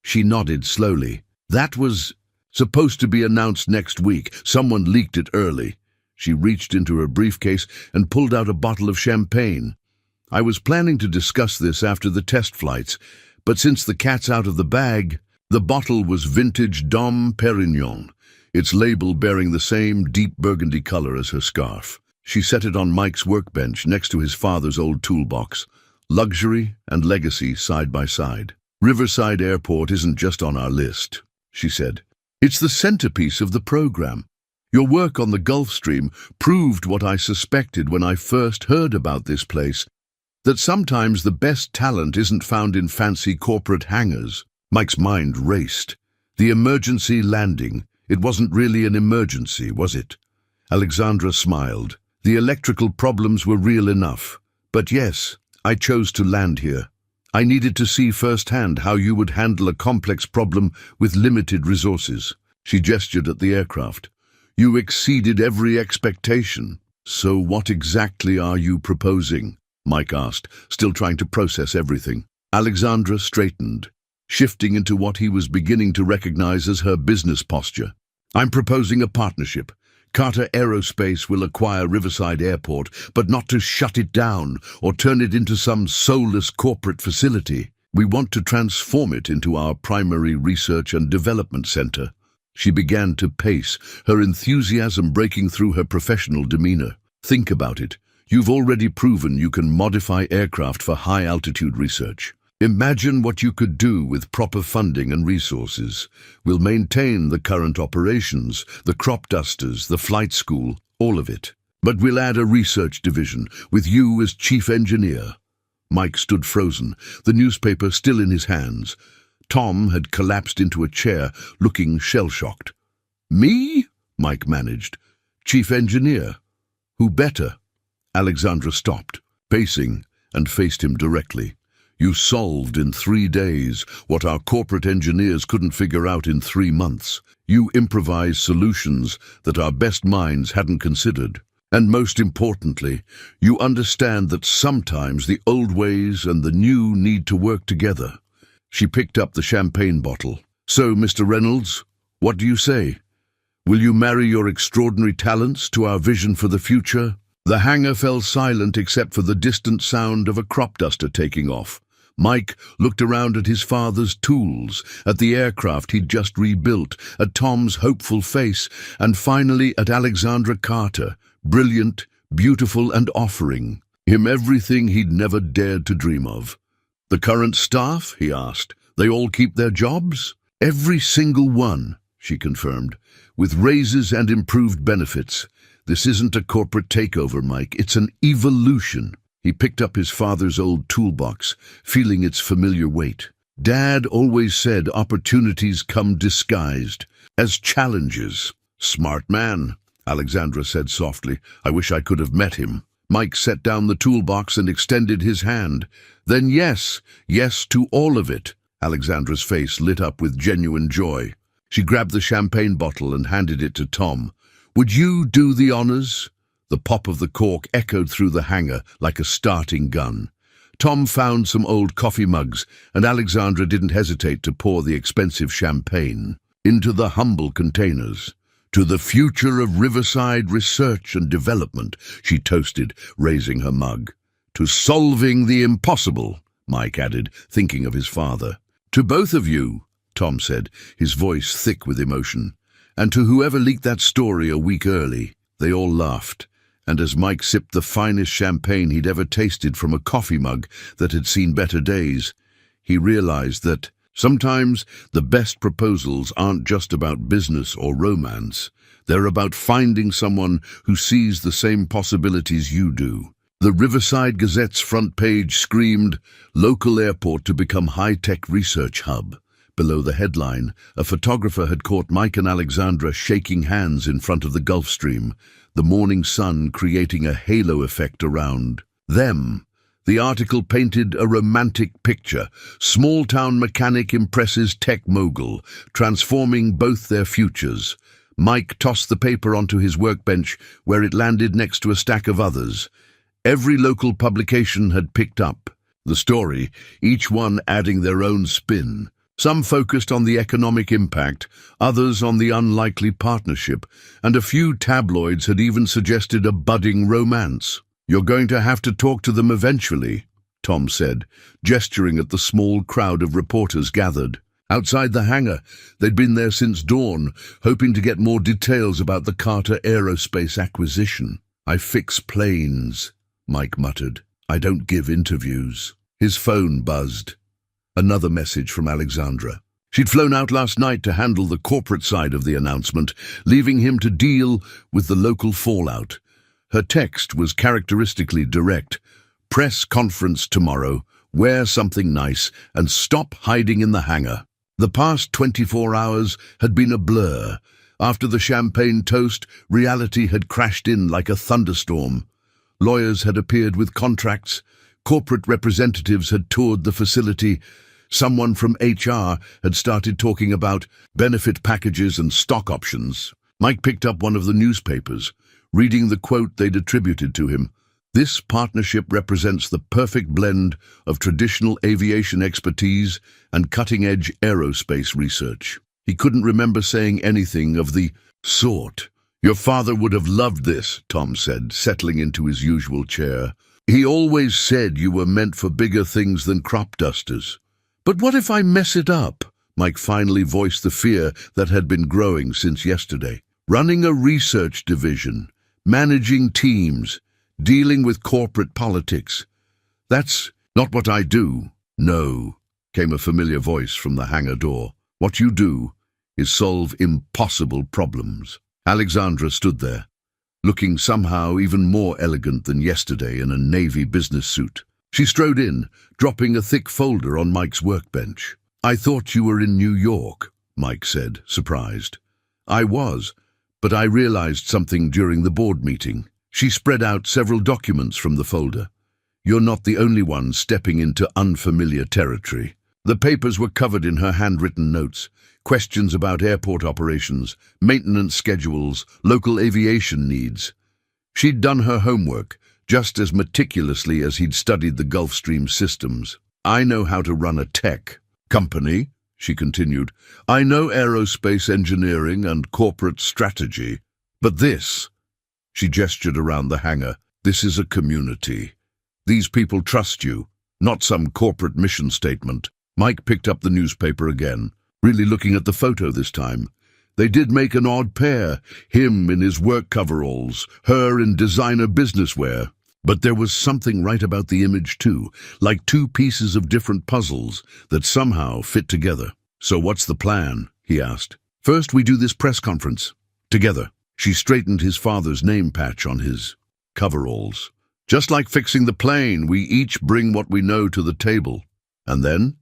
She nodded slowly. "That was supposed to be announced next week. Someone leaked it early." She reached into her briefcase and pulled out a bottle of champagne. "I was planning to discuss this after the test flights, but since the cat's out of the bag..." The bottle was vintage Dom Perignon, its label bearing the same deep burgundy color as her scarf. She set it on Mike's workbench next to his father's old toolbox. Luxury and legacy side by side. "Riverside Airport isn't just on our list," she said. "It's the centerpiece of the program. Your work on the Gulf Stream proved what I suspected when I first heard about this place, that sometimes the best talent isn't found in fancy corporate hangars." Mike's mind raced. The emergency landing. It wasn't really an emergency, was it? Alexandra smiled. "The electrical problems were real enough. But yes, I chose to land here. I needed to see firsthand how you would handle a complex problem with limited resources." She gestured at the aircraft. "You exceeded every expectation." "So what exactly are you proposing?" Mike asked, still trying to process everything. Alexandra straightened, shifting into what he was beginning to recognize as her business posture. "I'm proposing a partnership. Carter Aerospace will acquire Riverside Airport, but not to shut it down or turn it into some soulless corporate facility. We want to transform it into our primary research and development center." She began to pace, her enthusiasm breaking through her professional demeanor. "Think about it. You've already proven you can modify aircraft for high-altitude research. Imagine what you could do with proper funding and resources. We'll maintain the current operations, the crop dusters, the flight school, all of it. But we'll add a research division, with you as chief engineer." Mike stood frozen, the newspaper still in his hands. Tom had collapsed into a chair, looking shell-shocked. "Me?" Mike managed. "Chief engineer? Who better?" Alexandra stopped, pacing, and faced him directly. You solved in 3 days what our corporate engineers couldn't figure out in 3 months. You improvised solutions that our best minds hadn't considered. And most importantly, you understand that sometimes the old ways and the new need to work together. She picked up the champagne bottle. So, Mr. Reynolds, what do you say? Will you marry your extraordinary talents to our vision for the future? The hangar fell silent except for the distant sound of a crop duster taking off. Mike looked around at his father's tools, at the aircraft he'd just rebuilt, at Tom's hopeful face, and finally at Alexandra Carter, brilliant, beautiful, and offering him everything he'd never dared to dream of. The current staff, he asked, they all keep their jobs? Every single one, she confirmed, with raises and improved benefits. This isn't a corporate takeover, Mike, it's an evolution. He picked up his father's old toolbox, feeling its familiar weight. Dad always said opportunities come disguised as challenges. Smart man, Alexandra said softly. I wish I could have met him. Mike set down the toolbox and extended his hand. Then yes to all of it. Alexandra's face lit up with genuine joy. She grabbed the champagne bottle and handed it to Tom. Would you do the honors? The pop of the cork echoed through the hangar like a starting gun. Tom found some old coffee mugs, and Alexandra didn't hesitate to pour the expensive champagne into the humble containers. To the future of Riverside research and development, she toasted, raising her mug. To solving the impossible, Mike added, thinking of his father. To both of you, Tom said, his voice thick with emotion. And to whoever leaked that story a week early. They all laughed, and as Mike sipped the finest champagne he'd ever tasted from a coffee mug that had seen better days, he realized that sometimes the best proposals aren't just about business or romance. They're about finding someone who sees the same possibilities you do. The Riverside Gazette's front page screamed, "Local airport to become high-tech research hub." Below the headline, a photographer had caught Mike and Alexandra shaking hands in front of the Gulf Stream, the morning sun creating a halo effect around them. The article painted a romantic picture. Small-town mechanic impresses tech mogul, transforming both their futures. Mike tossed the paper onto his workbench, where it landed next to a stack of others. Every local publication had picked up the story, each one adding their own spin. Some focused on the economic impact, others on the unlikely partnership, and a few tabloids had even suggested a budding romance. You're going to have to talk to them eventually, Tom said, gesturing at the small crowd of reporters gathered. Outside the hangar, they'd been there since dawn, hoping to get more details about the Carter Aerospace acquisition. I fix planes, Mike muttered. I don't give interviews. His phone buzzed. Another message from Alexandra. She'd flown out last night to handle the corporate side of the announcement, leaving him to deal with the local fallout. Her text was characteristically direct. Press conference tomorrow, wear something nice, and stop hiding in the hangar. The past 24 hours had been a blur. After the champagne toast, reality had crashed in like a thunderstorm. Lawyers had appeared with contracts. Corporate representatives had toured the facility. Someone from HR had started talking about benefit packages and stock options. Mike picked up one of the newspapers, reading the quote they'd attributed to him. This partnership represents the perfect blend of traditional aviation expertise and cutting-edge aerospace research. He couldn't remember saying anything of the sort. Your father would have loved this, Tom said, settling into his usual chair. He always said you were meant for bigger things than crop dusters. But what if I mess it up? Mike finally voiced the fear that had been growing since yesterday. Running a research division, managing teams, dealing with corporate politics. That's not what I do. No, came a familiar voice from the hangar door. What you do is solve impossible problems. Alexandra stood there, looking somehow even more elegant than yesterday in a navy business suit. She strode in, dropping a thick folder on Mike's workbench. I thought you were in New York, Mike said, surprised. I was, but I realized something during the board meeting. She spread out several documents from the folder. You're not the only one stepping into unfamiliar territory." The papers were covered in her handwritten notes, questions about airport operations, maintenance schedules, local aviation needs. She'd done her homework, just as meticulously as he'd studied the Gulf Stream systems. "I know how to run a tech company," she continued. "I know aerospace engineering and corporate strategy. But this," she gestured around the hangar, "this is a community. These people trust you, not some corporate mission statement." Mike picked up the newspaper again, really looking at the photo this time. They did make an odd pair, him in his work coveralls, her in designer business wear. But there was something right about the image too, like two pieces of different puzzles that somehow fit together. "So what's the plan?" he asked. "First we do this press conference. Together." She straightened his father's name patch on his coveralls. "Just like fixing the plane, we each bring what we know to the table. And then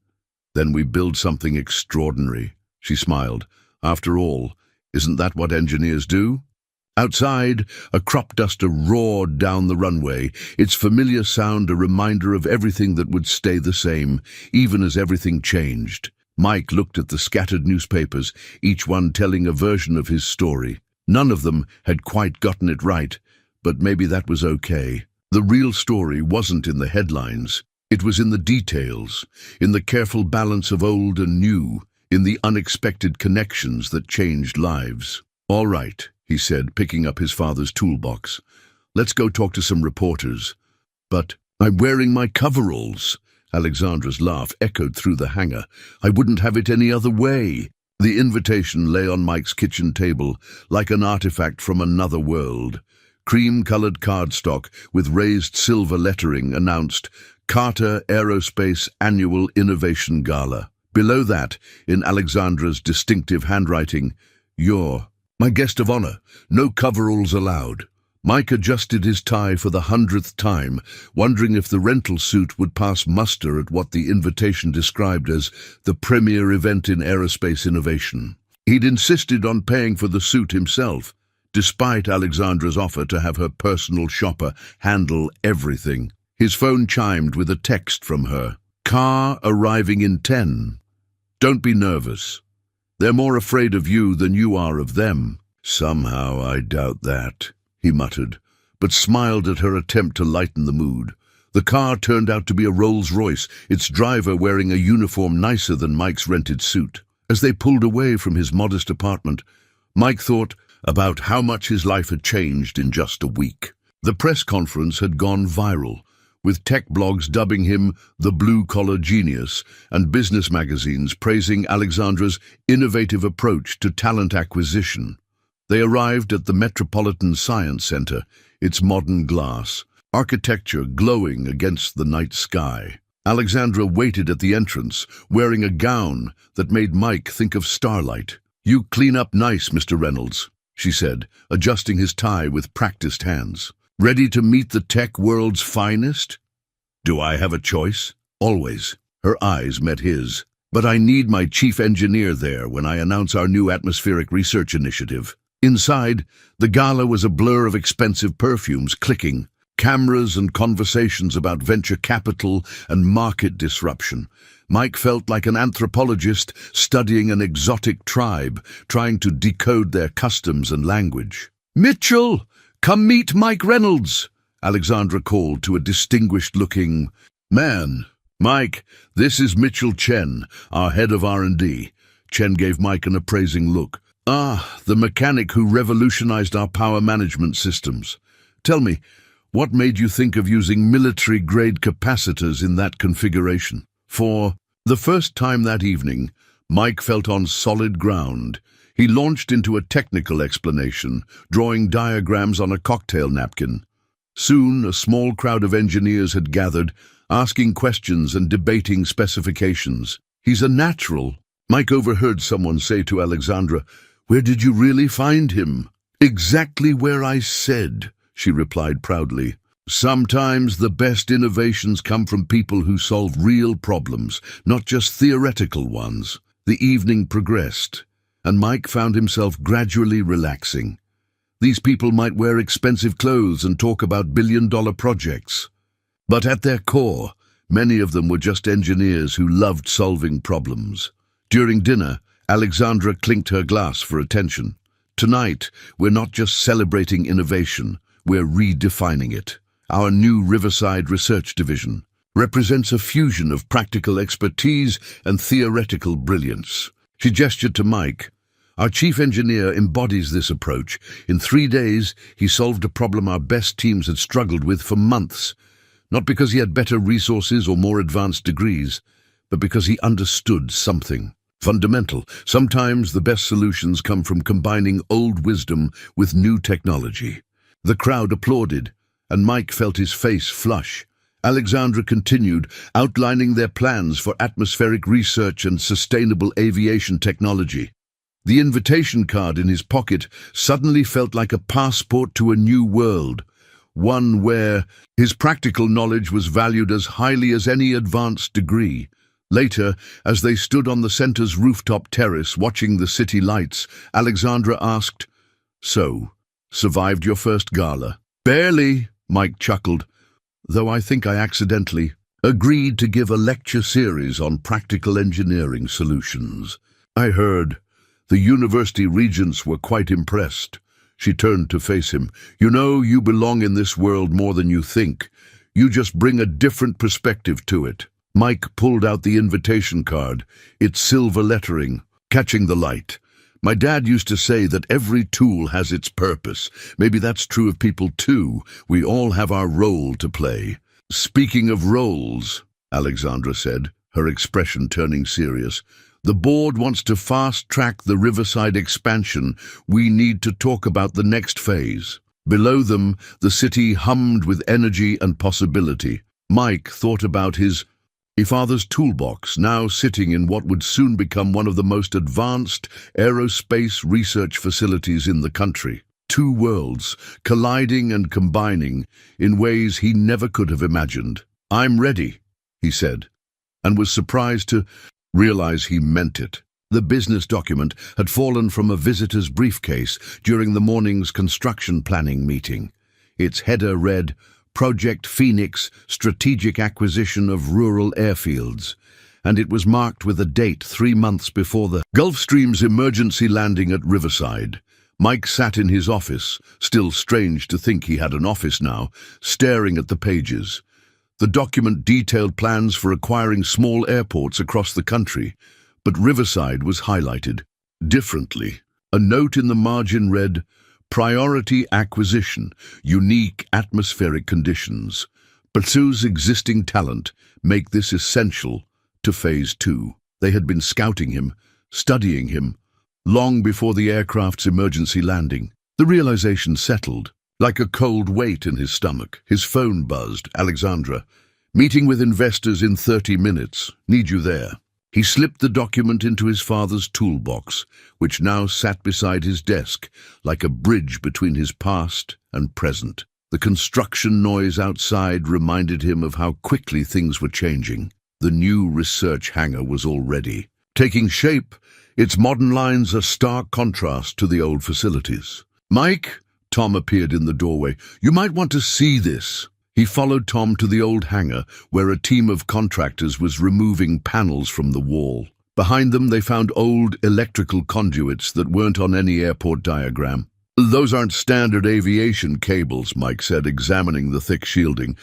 we build something extraordinary." She smiled. "After all, isn't that what engineers do?" Outside, a crop duster roared down the runway, its familiar sound a reminder of everything that would stay the same, even as everything changed. Mike looked at the scattered newspapers, each one telling a version of his story. None of them had quite gotten it right, but maybe that was okay. The real story wasn't in the headlines. It was in the details, in the careful balance of old and new, in the unexpected connections that changed lives. "All right," he said, picking up his father's toolbox. "Let's go talk to some reporters." "But I'm wearing my coveralls." Alexandra's laugh echoed through the hangar. "I wouldn't have it any other way." The invitation lay on Mike's kitchen table, like an artifact from another world. Cream-colored cardstock with raised silver lettering announced Carter Aerospace Annual Innovation Gala. Below that, in Alexandra's distinctive handwriting, "You're my guest of honor. No coveralls allowed." Mike adjusted his tie for the 100th time, wondering if the rental suit would pass muster at what the invitation described as the premier event in aerospace innovation. He'd insisted on paying for the suit himself, despite Alexandra's offer to have her personal shopper handle everything. His phone chimed with a text from her. "Car arriving in 10. Don't be nervous. They're more afraid of you than you are of them." "Somehow I doubt that," he muttered, but smiled at her attempt to lighten the mood. The car turned out to be a Rolls-Royce, its driver wearing a uniform nicer than Mike's rented suit. As they pulled away from his modest apartment, Mike thought about how much his life had changed in just a week. The press conference had gone viral, with tech blogs dubbing him the blue-collar genius and business magazines praising Alexandra's innovative approach to talent acquisition. They arrived at the Metropolitan Science Center, its modern glass, architecture glowing against the night sky. Alexandra waited at the entrance, wearing a gown that made Mike think of starlight. "You clean up nice, Mr. Reynolds," she said, adjusting his tie with practiced hands. "Ready to meet the tech world's finest?" "Do I have a choice?" "Always." Her eyes met his. "But I need my chief engineer there when I announce our new atmospheric research initiative." Inside, the gala was a blur of expensive perfumes clicking, cameras and conversations about venture capital and market disruption. Mike felt like an anthropologist studying an exotic tribe, trying to decode their customs and language. "Mitchell! Come meet Mike Reynolds," Alexandra called to a distinguished-looking man. "Mike, this is Mitchell Chen, our head of R&D. Chen gave Mike an appraising look. "Ah, the mechanic who revolutionized our power management systems. Tell me, what made you think of using military-grade capacitors in that configuration?" For the first time that evening, Mike felt on solid ground. He launched into a technical explanation, drawing diagrams on a cocktail napkin. Soon, a small crowd of engineers had gathered, asking questions and debating specifications. "He's a natural," Mike overheard someone say to Alexandra. "Where did you really find him?" "Exactly where I said," she replied proudly. "Sometimes the best innovations come from people who solve real problems, not just theoretical ones." The evening progressed, and Mike found himself gradually relaxing. These people might wear expensive clothes and talk about billion-dollar projects, But at their core, many of them were just engineers who loved solving problems. During dinner, Alexandra clinked her glass for attention. Tonight, we're not just celebrating innovation, we're redefining it. Our new Riverside Research Division represents a fusion of practical expertise and theoretical brilliance. She gestured to Mike. Our chief engineer embodies this approach. In 3 days, he solved a problem our best teams had struggled with for months. Not because he had better resources or more advanced degrees, but because he understood something fundamental. Sometimes the best solutions come from combining old wisdom with new technology. The crowd applauded, and Mike felt his face flush. Alexandra continued, outlining their plans for atmospheric research and sustainable aviation technology. The invitation card in his pocket suddenly felt like a passport to a new world, one where his practical knowledge was valued as highly as any advanced degree. Later, as they stood on the center's rooftop terrace watching the city lights, Alexandra asked, "So, survived your first gala?" "Barely," Mike chuckled, "though I think I accidentally agreed to give a lecture series on practical engineering solutions. I heard the university regents were quite impressed." She turned to face him. "You know, you belong in this world more than you think. You just bring a different perspective to it." Mike pulled out the invitation card, its silver lettering, catching the light. "My dad used to say that every tool has its purpose. Maybe that's true of people too. We all have our role to play." "Speaking of roles," Alexandra said, her expression turning serious, "the board wants to fast-track the Riverside expansion. We need to talk about the next phase." Below them, the city hummed with energy and possibility. Mike thought about his father's toolbox, now sitting in what would soon become one of the most advanced aerospace research facilities in the country. Two worlds, colliding and combining in ways he never could have imagined. "I'm ready," he said, and was surprised to realize he meant it. The business document had fallen from a visitor's briefcase during the morning's construction planning meeting. Its header read, "Project Phoenix, Strategic Acquisition of Rural Airfields," and it was marked with a date 3 months before the Gulfstream's emergency landing at Riverside. Mike sat in his office, still strange to think he had an office now, staring at the pages. The document detailed plans for acquiring small airports across the country, but Riverside was highlighted differently. A note in the margin read, "Priority acquisition, unique atmospheric conditions. Pursues existing talent, make this essential to Phase 2. They had been scouting him, studying him, long before the aircraft's emergency landing. The realization settled, like a cold weight in his stomach. His phone buzzed. "Alexandra, meeting with investors in 30 minutes. Need you there." He slipped the document into his father's toolbox, which now sat beside his desk, like a bridge between his past and present. The construction noise outside reminded him of how quickly things were changing. The new research hangar was already taking shape, its modern lines a stark contrast to the old facilities. "Mike," Tom appeared in the doorway, "you might want to see this." He followed Tom to the old hangar, where a team of contractors was removing panels from the wall. Behind them, they found old electrical conduits that weren't on any airport diagram. "Those aren't standard aviation cables," Mike said, examining the thick shielding.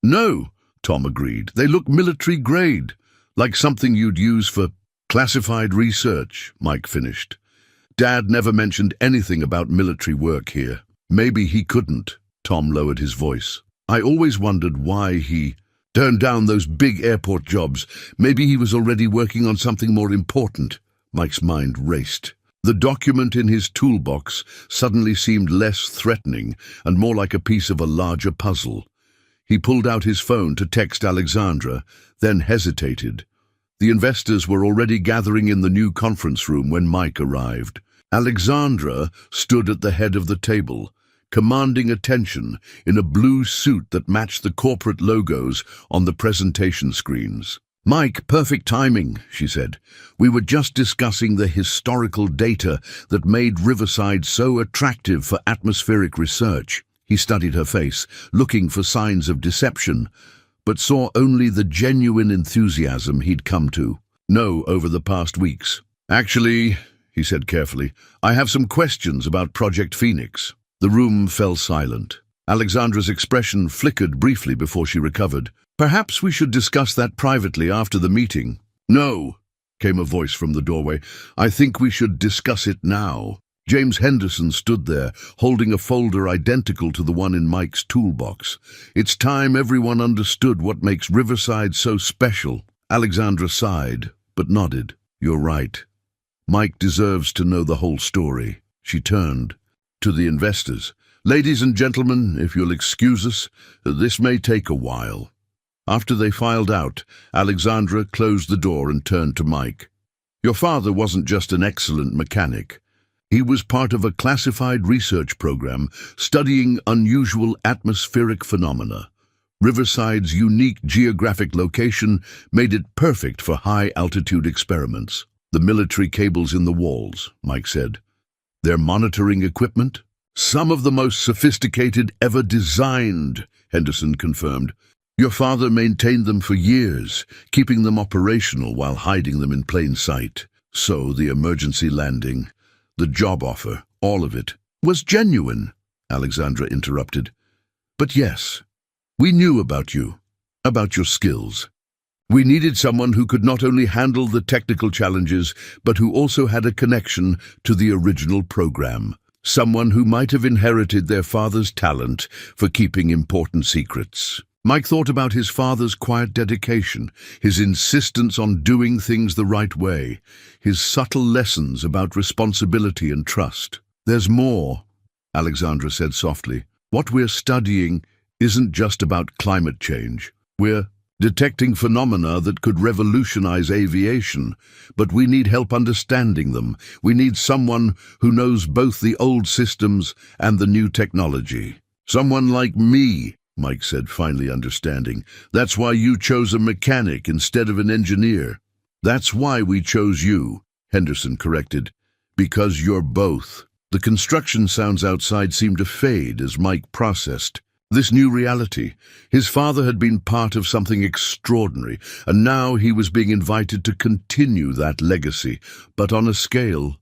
"No," Tom agreed. "They look military-grade, like something you'd use for classified research," Mike finished. "Dad never mentioned anything about military work here." "Maybe he couldn't," Tom lowered his voice. "I always wondered why he turned down those big airport jobs. Maybe he was already working on something more important." Mike's mind raced. The document in his toolbox suddenly seemed less threatening and more like a piece of a larger puzzle. He pulled out his phone to text Alexandra, then hesitated. The investors were already gathering in the new conference room when Mike arrived. Alexandra stood at the head of the table, commanding attention in a blue suit that matched the corporate logos on the presentation screens. "Mike, perfect timing," she said. "We were just discussing the historical data that made Riverside so attractive for atmospheric research." He studied her face, looking for signs of deception, but saw only the genuine enthusiasm he'd come to know over the past weeks. "Actually," he said carefully, "I have some questions about Project Phoenix." The room fell silent. Alexandra's expression flickered briefly before she recovered. "Perhaps we should discuss that privately after the meeting." "No," came a voice from the doorway. "I think we should discuss it now." James Henderson stood there, holding a folder identical to the one in Mike's toolbox. "It's time everyone understood what makes Riverside so special." Alexandra sighed, but nodded. "You're right. Mike deserves to know the whole story." She turned to the investors. "Ladies and gentlemen, if you'll excuse us, this may take a while." After they filed out, Alexandra closed the door and turned to Mike. "Your father wasn't just an excellent mechanic. He was part of a classified research program studying unusual atmospheric phenomena. Riverside's unique geographic location made it perfect for high-altitude experiments." "The military cables in the walls," Mike said. "Their monitoring equipment? Some of the most sophisticated ever designed," Henderson confirmed. "Your father maintained them for years, keeping them operational while hiding them in plain sight. So the emergency landing, the job offer, all of it was genuine," Alexandra interrupted. "But yes, we knew about you, about your skills. We needed someone who could not only handle the technical challenges, but who also had a connection to the original program. Someone who might have inherited their father's talent for keeping important secrets." Mike thought about his father's quiet dedication, his insistence on doing things the right way, his subtle lessons about responsibility and trust. "There's more," Alexandra said softly. "What we're studying isn't just about climate change. We're detecting phenomena that could revolutionize aviation, but we need help understanding them. We need someone who knows both the old systems and the new technology." "Someone like me," Mike said, finally understanding. "That's why you chose a mechanic instead of an engineer." "That's why we chose you," Henderson corrected. "Because you're both." The construction sounds outside seemed to fade as Mike processed this new reality. His father had been part of something extraordinary, and now he was being invited to continue that legacy, but on a scale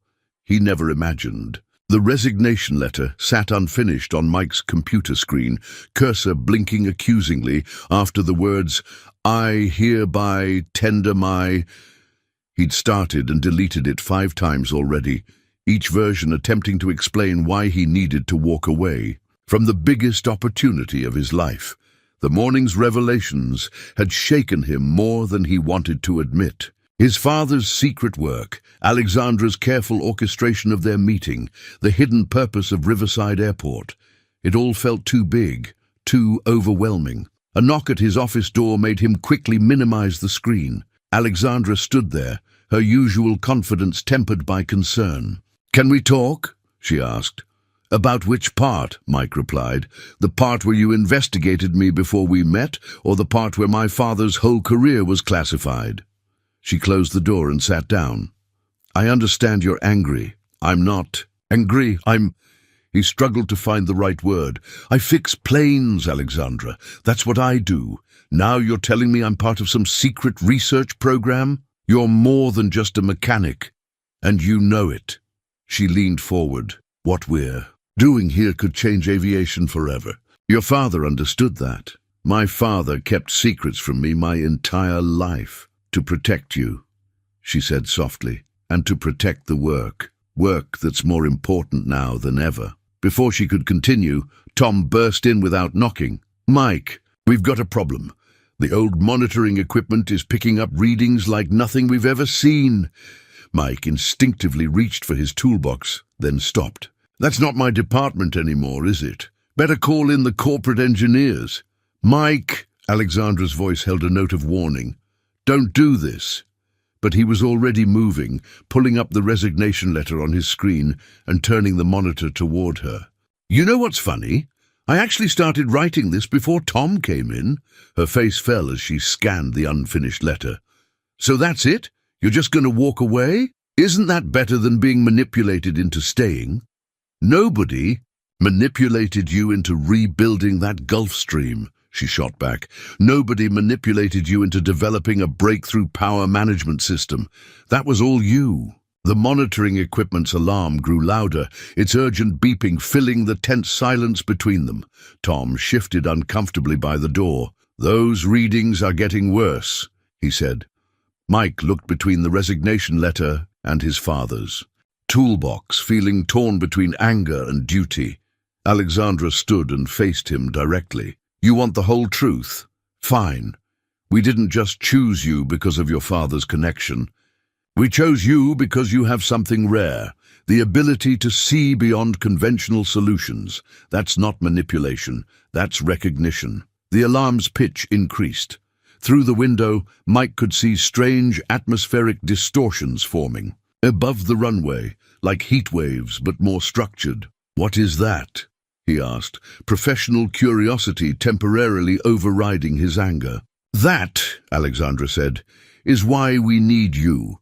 he never imagined. The resignation letter sat unfinished on Mike's computer screen, cursor blinking accusingly after the words, "I hereby tender my—" He'd started and deleted it 5 times already, each version attempting to explain why he needed to walk away from the biggest opportunity of his life. The morning's revelations had shaken him more than he wanted to admit. His father's secret work, Alexandra's careful orchestration of their meeting, the hidden purpose of Riverside Airport. It all felt too big, too overwhelming. A knock at his office door made him quickly minimize the screen. Alexandra stood there, her usual confidence tempered by concern. "Can we talk?" she asked. "About which part?" Mike replied. "The part where you investigated me before we met, or the part where my father's whole career was classified?" She closed the door and sat down. "I understand you're angry." "I'm not angry. He struggled to find the right word. "I fix planes, Alexandra. That's what I do. Now you're telling me I'm part of some secret research program? You're more than just a mechanic, and you know it." She leaned forward. "What we're doing here could change aviation forever. Your father understood that. My father kept secrets from me my entire life. To protect you," she said softly, "and to protect the work that's more important now than ever." Before she could continue, Tom burst in without knocking. "Mike, we've got a problem. The old monitoring equipment is picking up readings like nothing we've ever seen." Mike instinctively reached for his toolbox, then stopped. "That's not my department anymore, is it? Better call in the corporate engineers." "Mike," Alexandra's voice held a note of warning. "Don't do this." But he was already moving, pulling up the resignation letter on his screen and turning the monitor toward her. "You know what's funny? I actually started writing this before Tom came in." Her face fell as she scanned the unfinished letter. "So that's it? You're just going to walk away? Isn't that better than being manipulated into staying?" "Nobody manipulated you into rebuilding that Gulf Stream," she shot back. Nobody manipulated you into developing a breakthrough power management system. That was all you. The monitoring equipment's alarm grew louder, its urgent beeping filling the tense silence between them. Tom shifted uncomfortably by the door. "Those readings are getting worse," he said. Mike looked between the resignation letter and his father's toolbox, feeling torn between anger and duty. Alexandra stood and faced him directly. "You want the whole truth? Fine. We didn't just choose you because of your father's connection. We chose you because you have something rare, the ability to see beyond conventional solutions. That's not manipulation, that's recognition." The alarm's pitch increased. Through the window, Mike could see strange atmospheric distortions forming. Above the runway, like heat waves but more structured. "What is that?" he asked, professional curiosity temporarily overriding his anger. "That," Alexandra said, "is why we need you.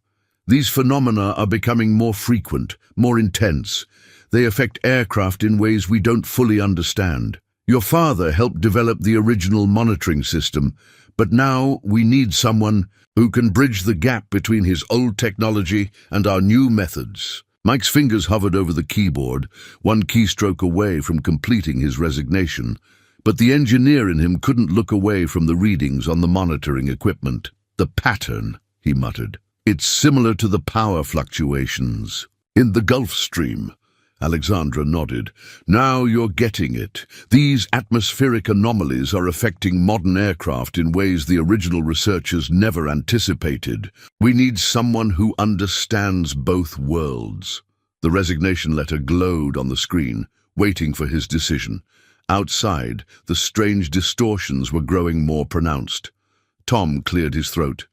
These phenomena are becoming more frequent, more intense. They affect aircraft in ways we don't fully understand. Your father helped develop the original monitoring system, but now we need someone who can bridge the gap between his old technology and our new methods." Mike's fingers hovered over the keyboard, one keystroke away from completing his resignation, but the engineer in him couldn't look away from the readings on the monitoring equipment. "The pattern," he muttered. "It's similar to the power fluctuations in the Gulf Stream." Alexandra nodded. "Now you're getting it. These atmospheric anomalies are affecting modern aircraft in ways the original researchers never anticipated. We need someone who understands both worlds." The resignation letter glowed on the screen, waiting for his decision. Outside, the strange distortions were growing more pronounced. Tom cleared his throat.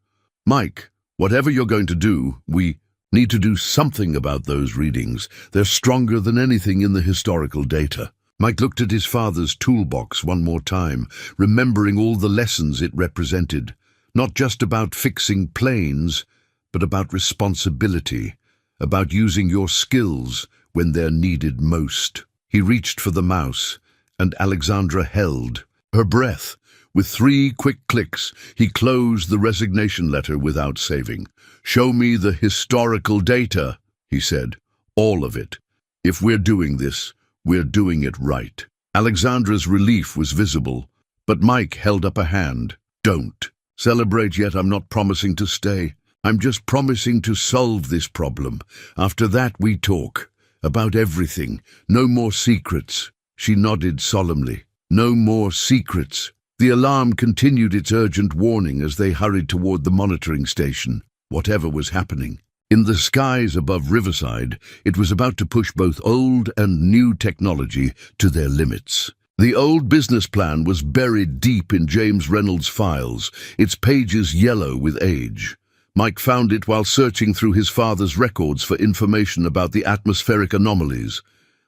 "Mike, whatever you're going to do, we need to do something about those readings. They're stronger than anything in the historical data." Mike looked at his father's toolbox one more time, remembering all the lessons it represented. Not just about fixing planes, but about responsibility, about using your skills when they're needed most. He reached for the mouse, and Alexandra held her breath. With 3 quick clicks, he closed the resignation letter without saving. "Show me the historical data," he said. "All of it. If we're doing this, we're doing it right." Alexandra's relief was visible, but Mike held up a hand. "Don't celebrate yet. I'm not promising to stay. I'm just promising to solve this problem. After that, we talk. About everything. No more secrets." She nodded solemnly. "No more secrets." The alarm continued its urgent warning as they hurried toward the monitoring station. Whatever was happening in the skies above Riverside, it was about to push both old and new technology to their limits. The old business plan was buried deep in James Reynolds' files, its pages yellow with age. Mike found it while searching through his father's records for information about the atmospheric anomalies.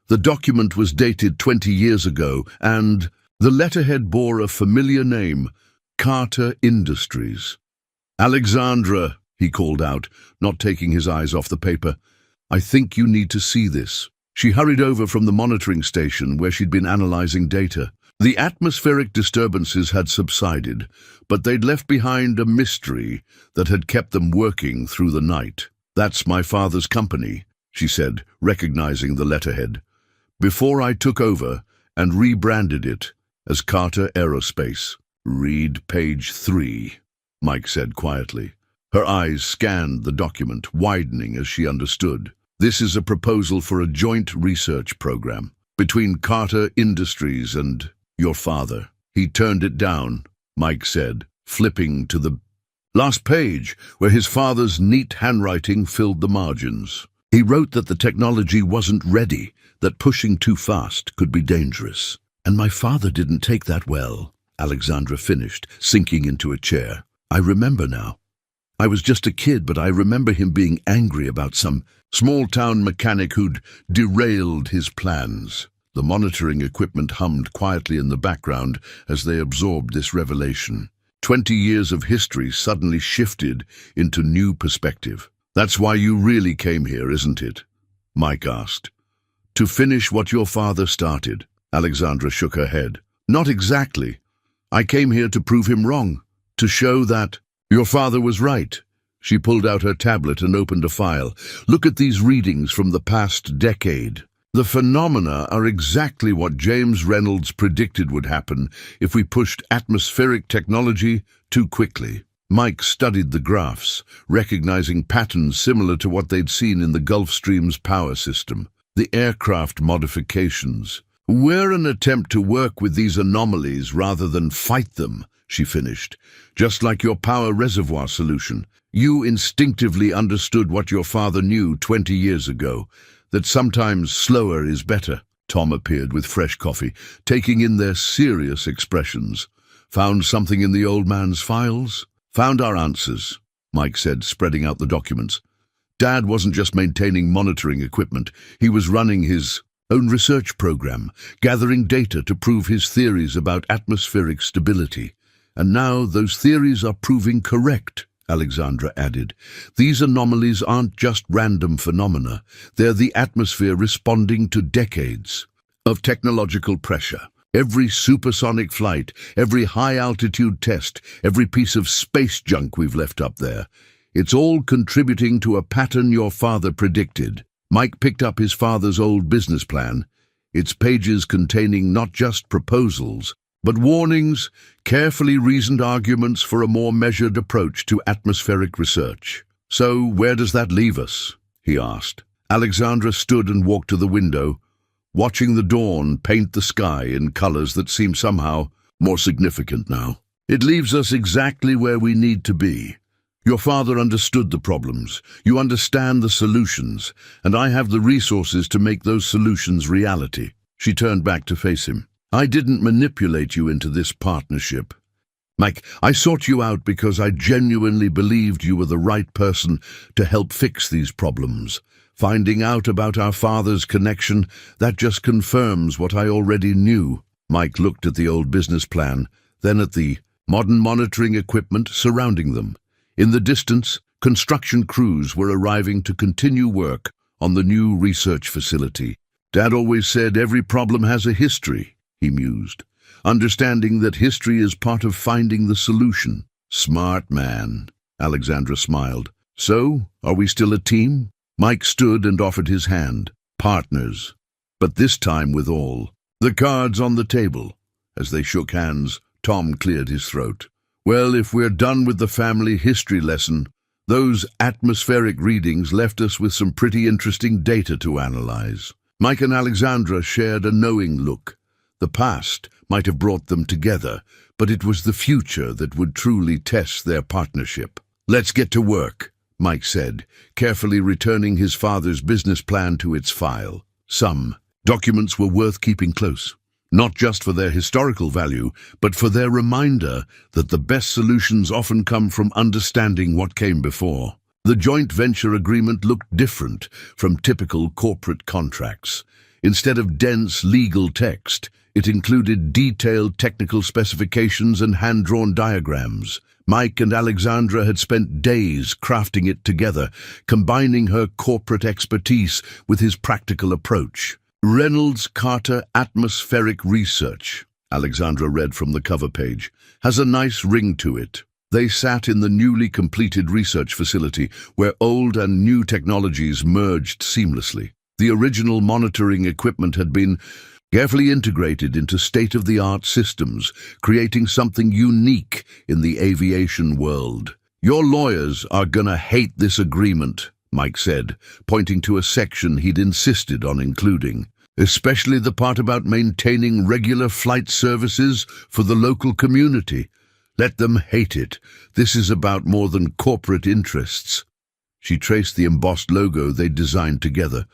The document was dated 20 years ago, and the letterhead bore a familiar name, Carter Industries. "Alexandra," he called out, not taking his eyes off the paper, "I think you need to see this." She hurried over from the monitoring station where she'd been analyzing data. The atmospheric disturbances had subsided, but they'd left behind a mystery that had kept them working through the night. "That's my father's company," she said, recognizing the letterhead. "Before I took over and rebranded it as Carter Aerospace." "Read page 3, Mike said quietly. Her eyes scanned the document, widening as she understood. "This is a proposal for a joint research program between Carter Industries and your father." He turned it down, Mike said, flipping to the last page, where his father's neat handwriting filled the margins. He wrote that the technology wasn't ready, that pushing too fast could be dangerous. "And my father didn't take that well," Alexandra finished, sinking into a chair. "I remember now. I was just a kid, but I remember him being angry about some small-town mechanic who'd derailed his plans." The monitoring equipment hummed quietly in the background as they absorbed this revelation. 20 years of history suddenly shifted into new perspective. "That's why you really came here, isn't it?" Mike asked. "To finish what your father started." Alexandra shook her head. "Not exactly. I came here to prove him wrong, to show that your father was right. She pulled out her tablet and opened a file. Look at these readings from the past decade. The phenomena are exactly what James Reynolds predicted would happen if we pushed atmospheric technology too quickly. Mike studied the graphs, recognizing patterns similar to what they'd seen in the Gulf Stream's power system. The aircraft modifications. We're an attempt to work with these anomalies rather than fight them, she finished. Just like your power reservoir solution. You instinctively understood what your father knew 20 years ago, that sometimes slower is better. Tom appeared with fresh coffee, taking in their serious expressions. Found something in the old man's files? Found our answers, Mike said, spreading out the documents. Dad wasn't just maintaining monitoring equipment, he was running his own research program, gathering data to prove his theories about atmospheric stability. And now those theories are proving correct, Alexandra added. These anomalies aren't just random phenomena, they're the atmosphere responding to decades of technological pressure. Every supersonic flight, every high-altitude test, every piece of space junk we've left up there, it's all contributing to a pattern your father predicted. Mike picked up his father's old business plan, its pages containing not just proposals, but warnings, carefully reasoned arguments for a more measured approach to atmospheric research. So where does that leave us? He asked. Alexandra stood and walked to the window, watching the dawn paint the sky in colors that seem somehow more significant now. It leaves us exactly where we need to be. Your father understood the problems, you understand the solutions, and I have the resources to make those solutions reality. She turned back to face him. I didn't manipulate you into this partnership. Mike, I sought you out because I genuinely believed you were the right person to help fix these problems. Finding out about our father's connection, that just confirms what I already knew. Mike looked at the old business plan, then at the modern monitoring equipment surrounding them. In the distance, construction crews were arriving to continue work on the new research facility. Dad always said every problem has a history, he mused, understanding that history is part of finding the solution. Smart man, Alexandra smiled. So, are we still a team? Mike stood and offered his hand. Partners. But this time with all. The cards on the table. As they shook hands, Tom cleared his throat. Well, if we're done with the family history lesson, those atmospheric readings left us with some pretty interesting data to analyze. Mike and Alexandra shared a knowing look. The past might have brought them together, but it was the future that would truly test their partnership. Let's get to work, Mike said, carefully returning his father's business plan to its file. Some documents were worth keeping close. Not just for their historical value, but for their reminder that the best solutions often come from understanding what came before. The joint venture agreement looked different from typical corporate contracts. Instead of dense legal text, it included detailed technical specifications and hand-drawn diagrams. Mike and Alexandra had spent days crafting it together, combining her corporate expertise with his practical approach. Reynolds Carter Atmospheric Research, Alexandra read from the cover page, has a nice ring to it. They sat in the newly completed research facility where old and new technologies merged seamlessly. The original monitoring equipment had been carefully integrated into state-of-the-art systems, creating something unique in the aviation world. Your lawyers are gonna hate this agreement, Mike said, pointing to a section he'd insisted on including, especially the part about maintaining regular flight services for the local community. Let them hate it. This is about more than corporate interests. She traced the embossed logo they'd designed together,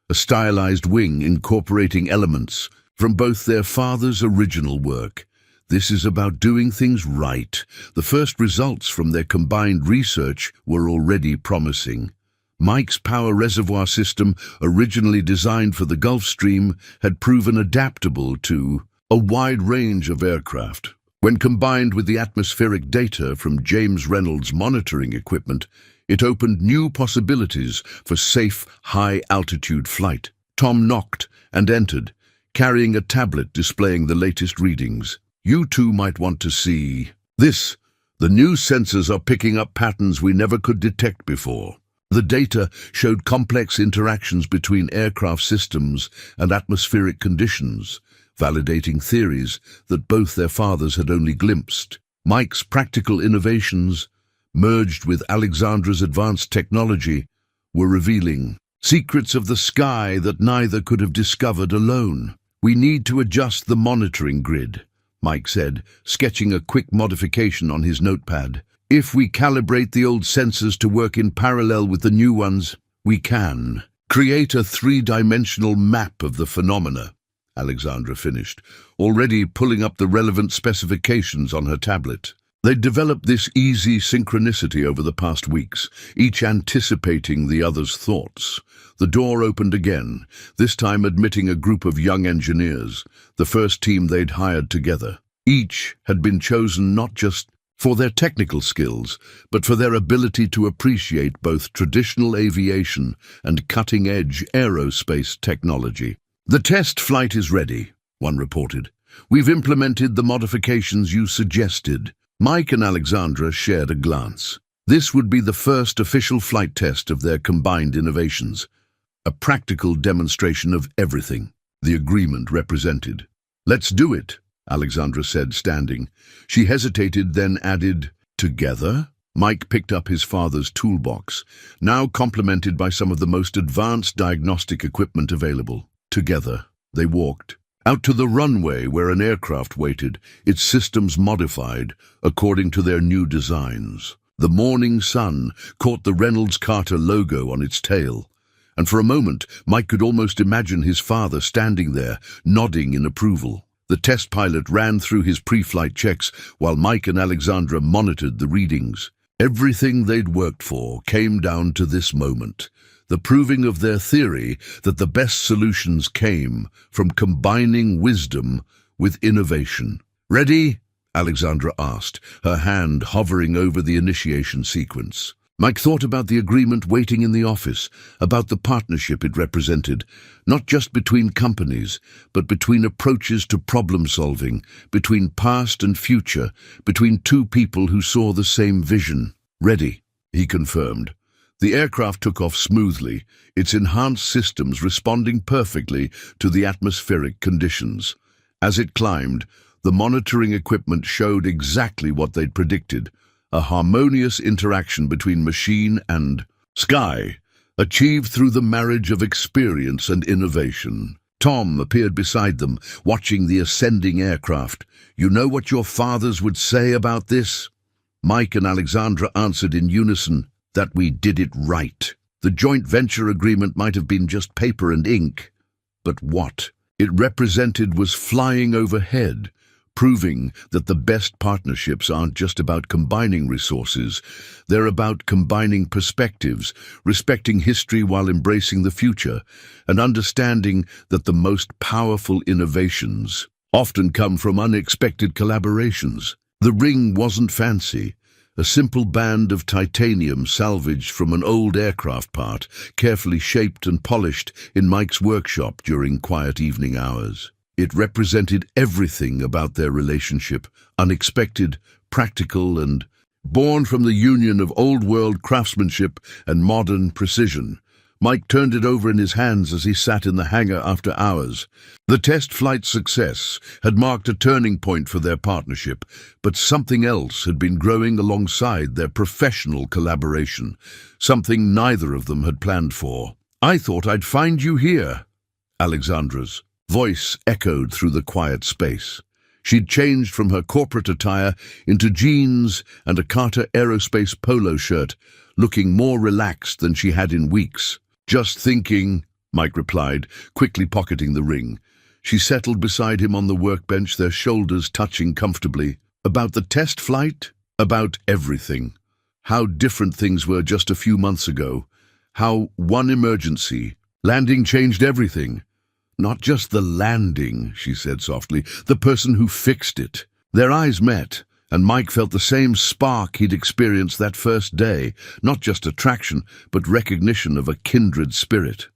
a stylized wing incorporating elements from both their father's original work. This is about doing things right. The first results from their combined research were already promising. Mike's power reservoir system, originally designed for the Gulf Stream, had proven adaptable to a wide range of aircraft. When combined with the atmospheric data from James Reynolds' monitoring equipment, it opened new possibilities for safe, high-altitude flight. Tom knocked and entered, carrying a tablet displaying the latest readings. You too might want to see this. The new sensors are picking up patterns we never could detect before. The data showed complex interactions between aircraft systems and atmospheric conditions, validating theories that both their fathers had only glimpsed. Mike's practical innovations, merged with Alexandra's advanced technology, were revealing secrets of the sky that neither could have discovered alone. "We need to adjust the monitoring grid," Mike said, sketching a quick modification on his notepad. "If we calibrate the old sensors to work in parallel with the new ones, we can create a three-dimensional map of the phenomena," Alexandra finished, already pulling up the relevant specifications on her tablet. They'd developed this easy synchronicity over the past weeks, each anticipating the other's thoughts. The door opened again, this time admitting a group of young engineers, the first team they'd hired together. Each had been chosen not just for their technical skills, but for their ability to appreciate both traditional aviation and cutting-edge aerospace technology. "The test flight is ready," one reported. "We've implemented the modifications you suggested." Mike and Alexandra shared a glance. This would be the first official flight test of their combined innovations, a practical demonstration of everything the agreement represented. "Let's do it," Alexandra said, standing. She hesitated, then added, "Together?" Mike picked up his father's toolbox, now complemented by some of the most advanced diagnostic equipment available. Together, they walked out to the runway where an aircraft waited, its systems modified according to their new designs. The morning sun caught the Reynolds-Carter logo on its tail, and for a moment Mike could almost imagine his father standing there, nodding in approval. The test pilot ran through his pre-flight checks while Mike and Alexandra monitored the readings. Everything they'd worked for came down to this moment, the proving of their theory that the best solutions came from combining wisdom with innovation. "Ready?" Alexandra asked, her hand hovering over the initiation sequence. Mike thought about the agreement waiting in the office, about the partnership it represented, not just between companies, but between approaches to problem-solving, between past and future, between two people who saw the same vision. "Ready," he confirmed. The aircraft took off smoothly, its enhanced systems responding perfectly to the atmospheric conditions. As it climbed, the monitoring equipment showed exactly what they'd predicted, a harmonious interaction between machine and sky, achieved through the marriage of experience and innovation. Tom appeared beside them, watching the ascending aircraft. "You know what your fathers would say about this?" Mike and Alexandra answered in unison, "That we did it right." The joint venture agreement might have been just paper and ink, but what it represented was flying overhead, proving that the best partnerships aren't just about combining resources, they're about combining perspectives, respecting history while embracing the future, and understanding that the most powerful innovations often come from unexpected collaborations. The ring wasn't fancy. A simple band of titanium salvaged from an old aircraft part, carefully shaped and polished in Mike's workshop during quiet evening hours. It represented everything about their relationship, unexpected, practical, and born from the union of old-world craftsmanship and modern precision. Mike turned it over in his hands as he sat in the hangar after hours. The test flight's success had marked a turning point for their partnership, but something else had been growing alongside their professional collaboration, something neither of them had planned for. "I thought I'd find you here," Alexandra's voice echoed through the quiet space. She'd changed from her corporate attire into jeans and a Carter Aerospace polo shirt, looking more relaxed than she had in weeks. "Just thinking," Mike replied, quickly pocketing the ring. She settled beside him on the workbench, their shoulders touching comfortably. "About the test flight?" "About everything. How different things were just a few months ago. How one emergency landing changed everything. Not just the landing," she said softly, "the person who fixed it." Their eyes met, and Mike felt the same spark he'd experienced that first day, not just attraction, but recognition of a kindred spirit.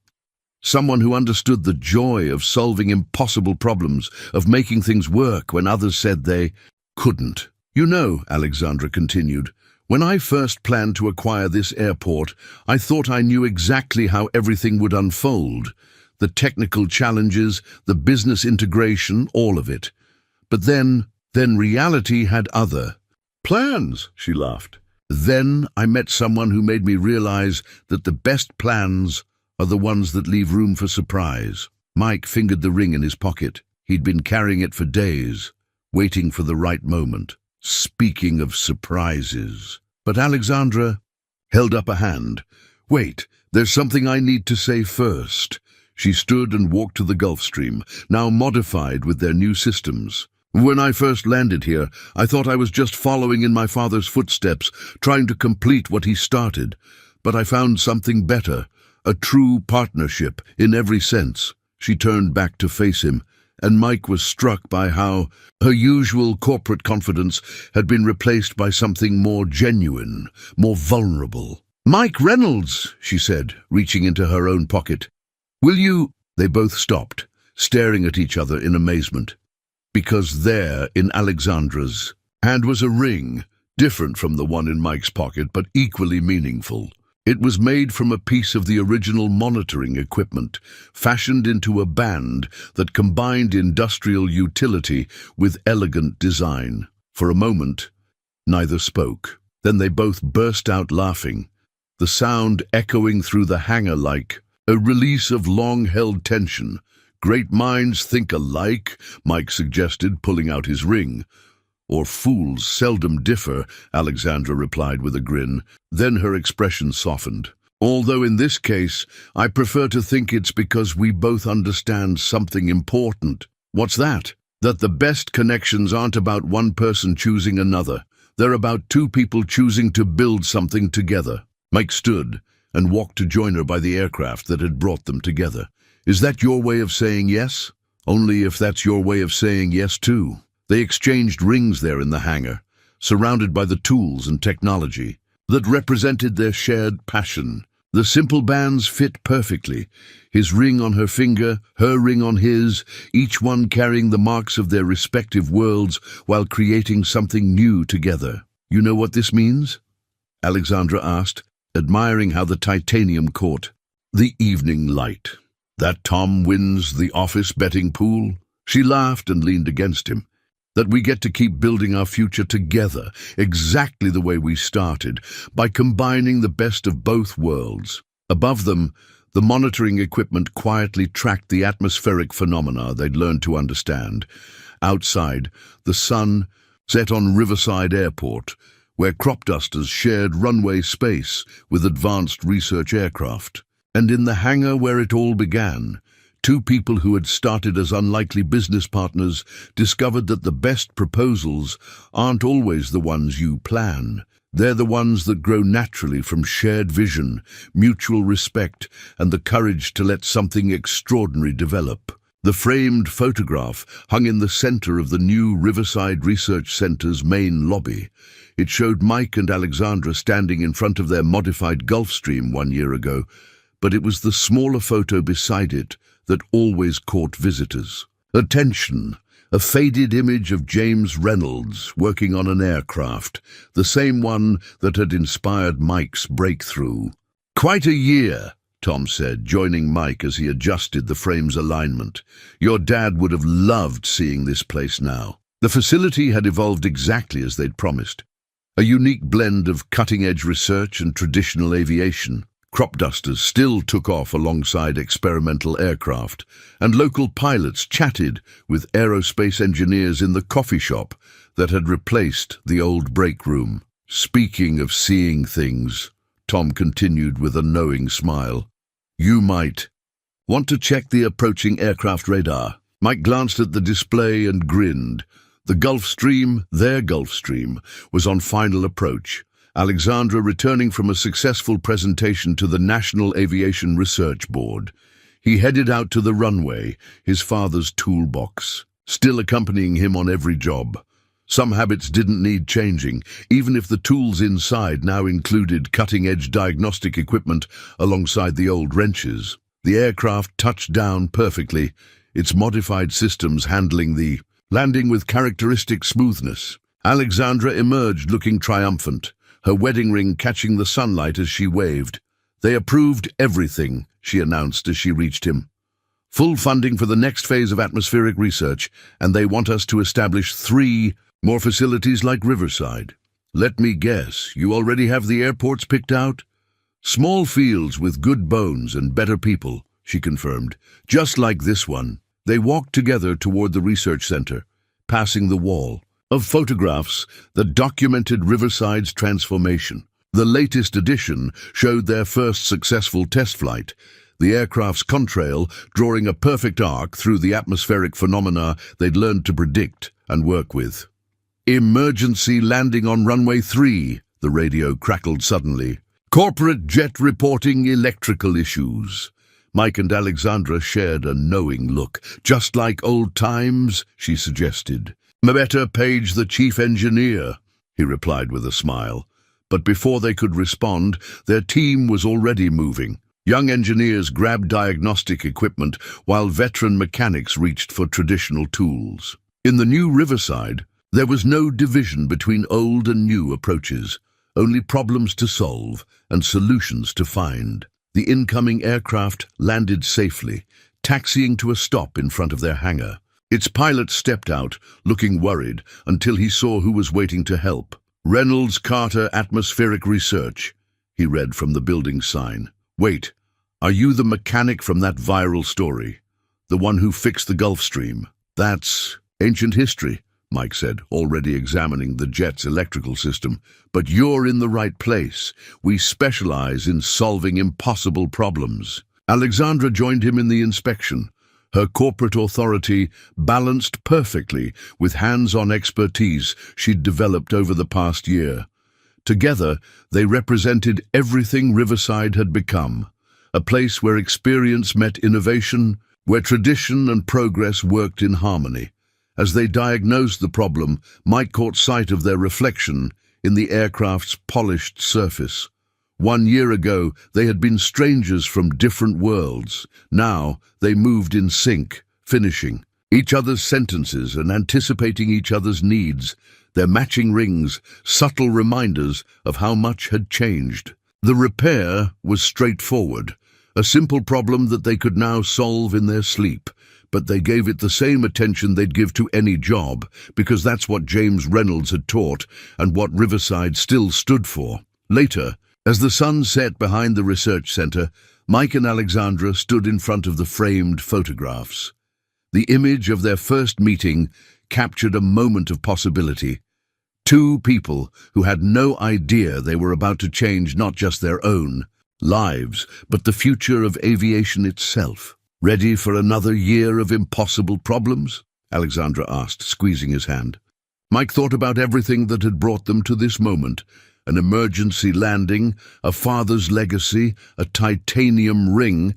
Someone who understood the joy of solving impossible problems, of making things work when others said they couldn't. You know, Alexandra continued, when I first planned to acquire this airport, I thought I knew exactly how everything would unfold. The technical challenges, the business integration, all of it. But then reality had other plans, she laughed. Then I met someone who made me realize that the best plans are the ones that leave room for surprise. Mike fingered the ring in his pocket. He'd been carrying it for days, waiting for the right moment. Speaking of surprises. But Alexandra held up a hand. Wait, there's something I need to say first. She stood and walked to the Gulf Stream, now modified with their new systems. When I first landed here, I thought I was just following in my father's footsteps, trying to complete what he started. But I found something better, a true partnership in every sense. She turned back to face him, and Mike was struck by how her usual corporate confidence had been replaced by something more genuine, more vulnerable. "Mike Reynolds," she said, reaching into her own pocket. "Will you—" They both stopped, staring at each other in amazement. Because there, in Alexandra's hand, was a ring, different from the one in Mike's pocket, but equally meaningful. It was made from a piece of the original monitoring equipment, fashioned into a band that combined industrial utility with elegant design. For a moment, neither spoke. Then they both burst out laughing, the sound echoing through the hangar like a release of long-held tension. "Great minds think alike," Mike suggested, pulling out his ring. "Or fools seldom differ," Alexandra replied with a grin. Then her expression softened. "Although in this case, I prefer to think it's because we both understand something important." "What's that?" "That the best connections aren't about one person choosing another. They're about two people choosing to build something together." Mike stood and walked to join her by the aircraft that had brought them together. "Is that your way of saying yes?" "Only if that's your way of saying yes too." They exchanged rings there in the hangar, surrounded by the tools and technology that represented their shared passion. The simple bands fit perfectly, his ring on her finger, her ring on his, each one carrying the marks of their respective worlds while creating something new together. "You know what this means?" Alexandra asked, admiring how the titanium caught the evening light. "That Tom wins the office betting pool?" She laughed and leaned against him. "That we get to keep building our future together, exactly the way we started, by combining the best of both worlds." Above them, the monitoring equipment quietly tracked the atmospheric phenomena they'd learned to understand. Outside, the sun set on Riverside Airport, where crop dusters shared runway space with advanced research aircraft. And in the hangar where it all began, two people who had started as unlikely business partners discovered that the best proposals aren't always the ones you plan. They're the ones that grow naturally from shared vision, mutual respect, and the courage to let something extraordinary develop. The framed photograph hung in the center of the new Riverside Research Center's main lobby. It showed Mike and Alexandra standing in front of their modified Gulfstream 1 year ago, but it was the smaller photo beside it that always caught visitors' attention. A faded image of James Reynolds working on an aircraft, the same one that had inspired Mike's breakthrough. "Quite a year," Tom said, joining Mike as he adjusted the frame's alignment. "Your dad would have loved seeing this place now." The facility had evolved exactly as they'd promised. A unique blend of cutting-edge research and traditional aviation. Crop dusters still took off alongside experimental aircraft, and local pilots chatted with aerospace engineers in the coffee shop that had replaced the old break room. "Speaking of seeing things," Tom continued with a knowing smile, "you might want to check the approaching aircraft radar." Mike glanced at the display and grinned. The Gulfstream, their Gulfstream, was on final approach. Alexandra returning from a successful presentation to the National Aviation Research Board. He headed out to the runway, his father's toolbox, still accompanying him on every job. Some habits didn't need changing, even if the tools inside now included cutting-edge diagnostic equipment alongside the old wrenches. The aircraft touched down perfectly, its modified systems handling the landing with characteristic smoothness. Alexandra emerged looking triumphant, her wedding ring catching the sunlight as she waved. "They approved everything," she announced as she reached him. "Full funding for the next phase of atmospheric research, and they want us to establish 3 more facilities like Riverside. Let me guess, you already have the airports picked out?" "Small fields with good bones and better people," she confirmed, "just like this one." They walked together toward the research center, passing the wall of photographs that documented Riverside's transformation. The latest edition showed their first successful test flight, the aircraft's contrail drawing a perfect arc through the atmospheric phenomena they'd learned to predict and work with. "Emergency landing on runway 3, the radio crackled suddenly. "Corporate jet reporting electrical issues." Mike and Alexandra shared a knowing look. "Just like old times," she suggested. "Better page the chief engineer," he replied with a smile. But before they could respond, their team was already moving. Young engineers grabbed diagnostic equipment while veteran mechanics reached for traditional tools. In the new Riverside, there was no division between old and new approaches, only problems to solve and solutions to find. The incoming aircraft landed safely, taxiing to a stop in front of their hangar. Its pilot stepped out, looking worried, until he saw who was waiting to help. "Reynolds Carter Atmospheric Research," he read from the building sign. "Wait, are you the mechanic from that viral story? The one who fixed the Gulf Stream?" "That's ancient history," Mike said, already examining the jet's electrical system. "But you're in the right place. We specialize in solving impossible problems." Alexandra joined him in the inspection, her corporate authority balanced perfectly with hands-on expertise she'd developed over the past year. Together, they represented everything Riverside had become, a place where experience met innovation, where tradition and progress worked in harmony. As they diagnosed the problem, Mike caught sight of their reflection in the aircraft's polished surface. 1 year ago, they had been strangers from different worlds. Now, they moved in sync, finishing each other's sentences and anticipating each other's needs, their matching rings, subtle reminders of how much had changed. The repair was straightforward, a simple problem that they could now solve in their sleep. But they gave it the same attention they'd give to any job, because that's what James Reynolds had taught and what Riverside still stood for. Later, as the sun set behind the research center, Mike and Alexandra stood in front of the framed photographs. The image of their first meeting captured a moment of possibility. 2 people who had no idea they were about to change not just their own lives, but the future of aviation itself. "Ready for another year of impossible problems?" Alexandra asked, squeezing his hand. Mike thought about everything that had brought them to this moment: an emergency landing, a father's legacy, a titanium ring,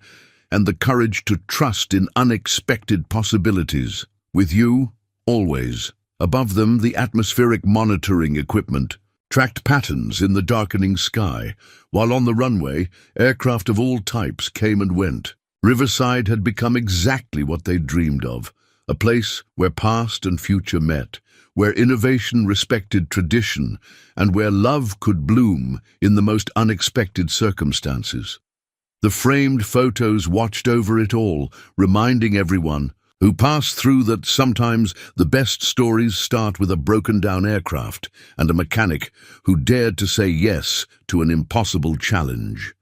and the courage to trust in unexpected possibilities. "With you, always." Above them, the atmospheric monitoring equipment tracked patterns in the darkening sky, while on the runway, aircraft of all types came and went. Riverside had become exactly what they dreamed of, a place where past and future met, where innovation respected tradition, and where love could bloom in the most unexpected circumstances. The framed photos watched over it all, reminding everyone who passed through that sometimes the best stories start with a broken-down aircraft and a mechanic who dared to say yes to an impossible challenge.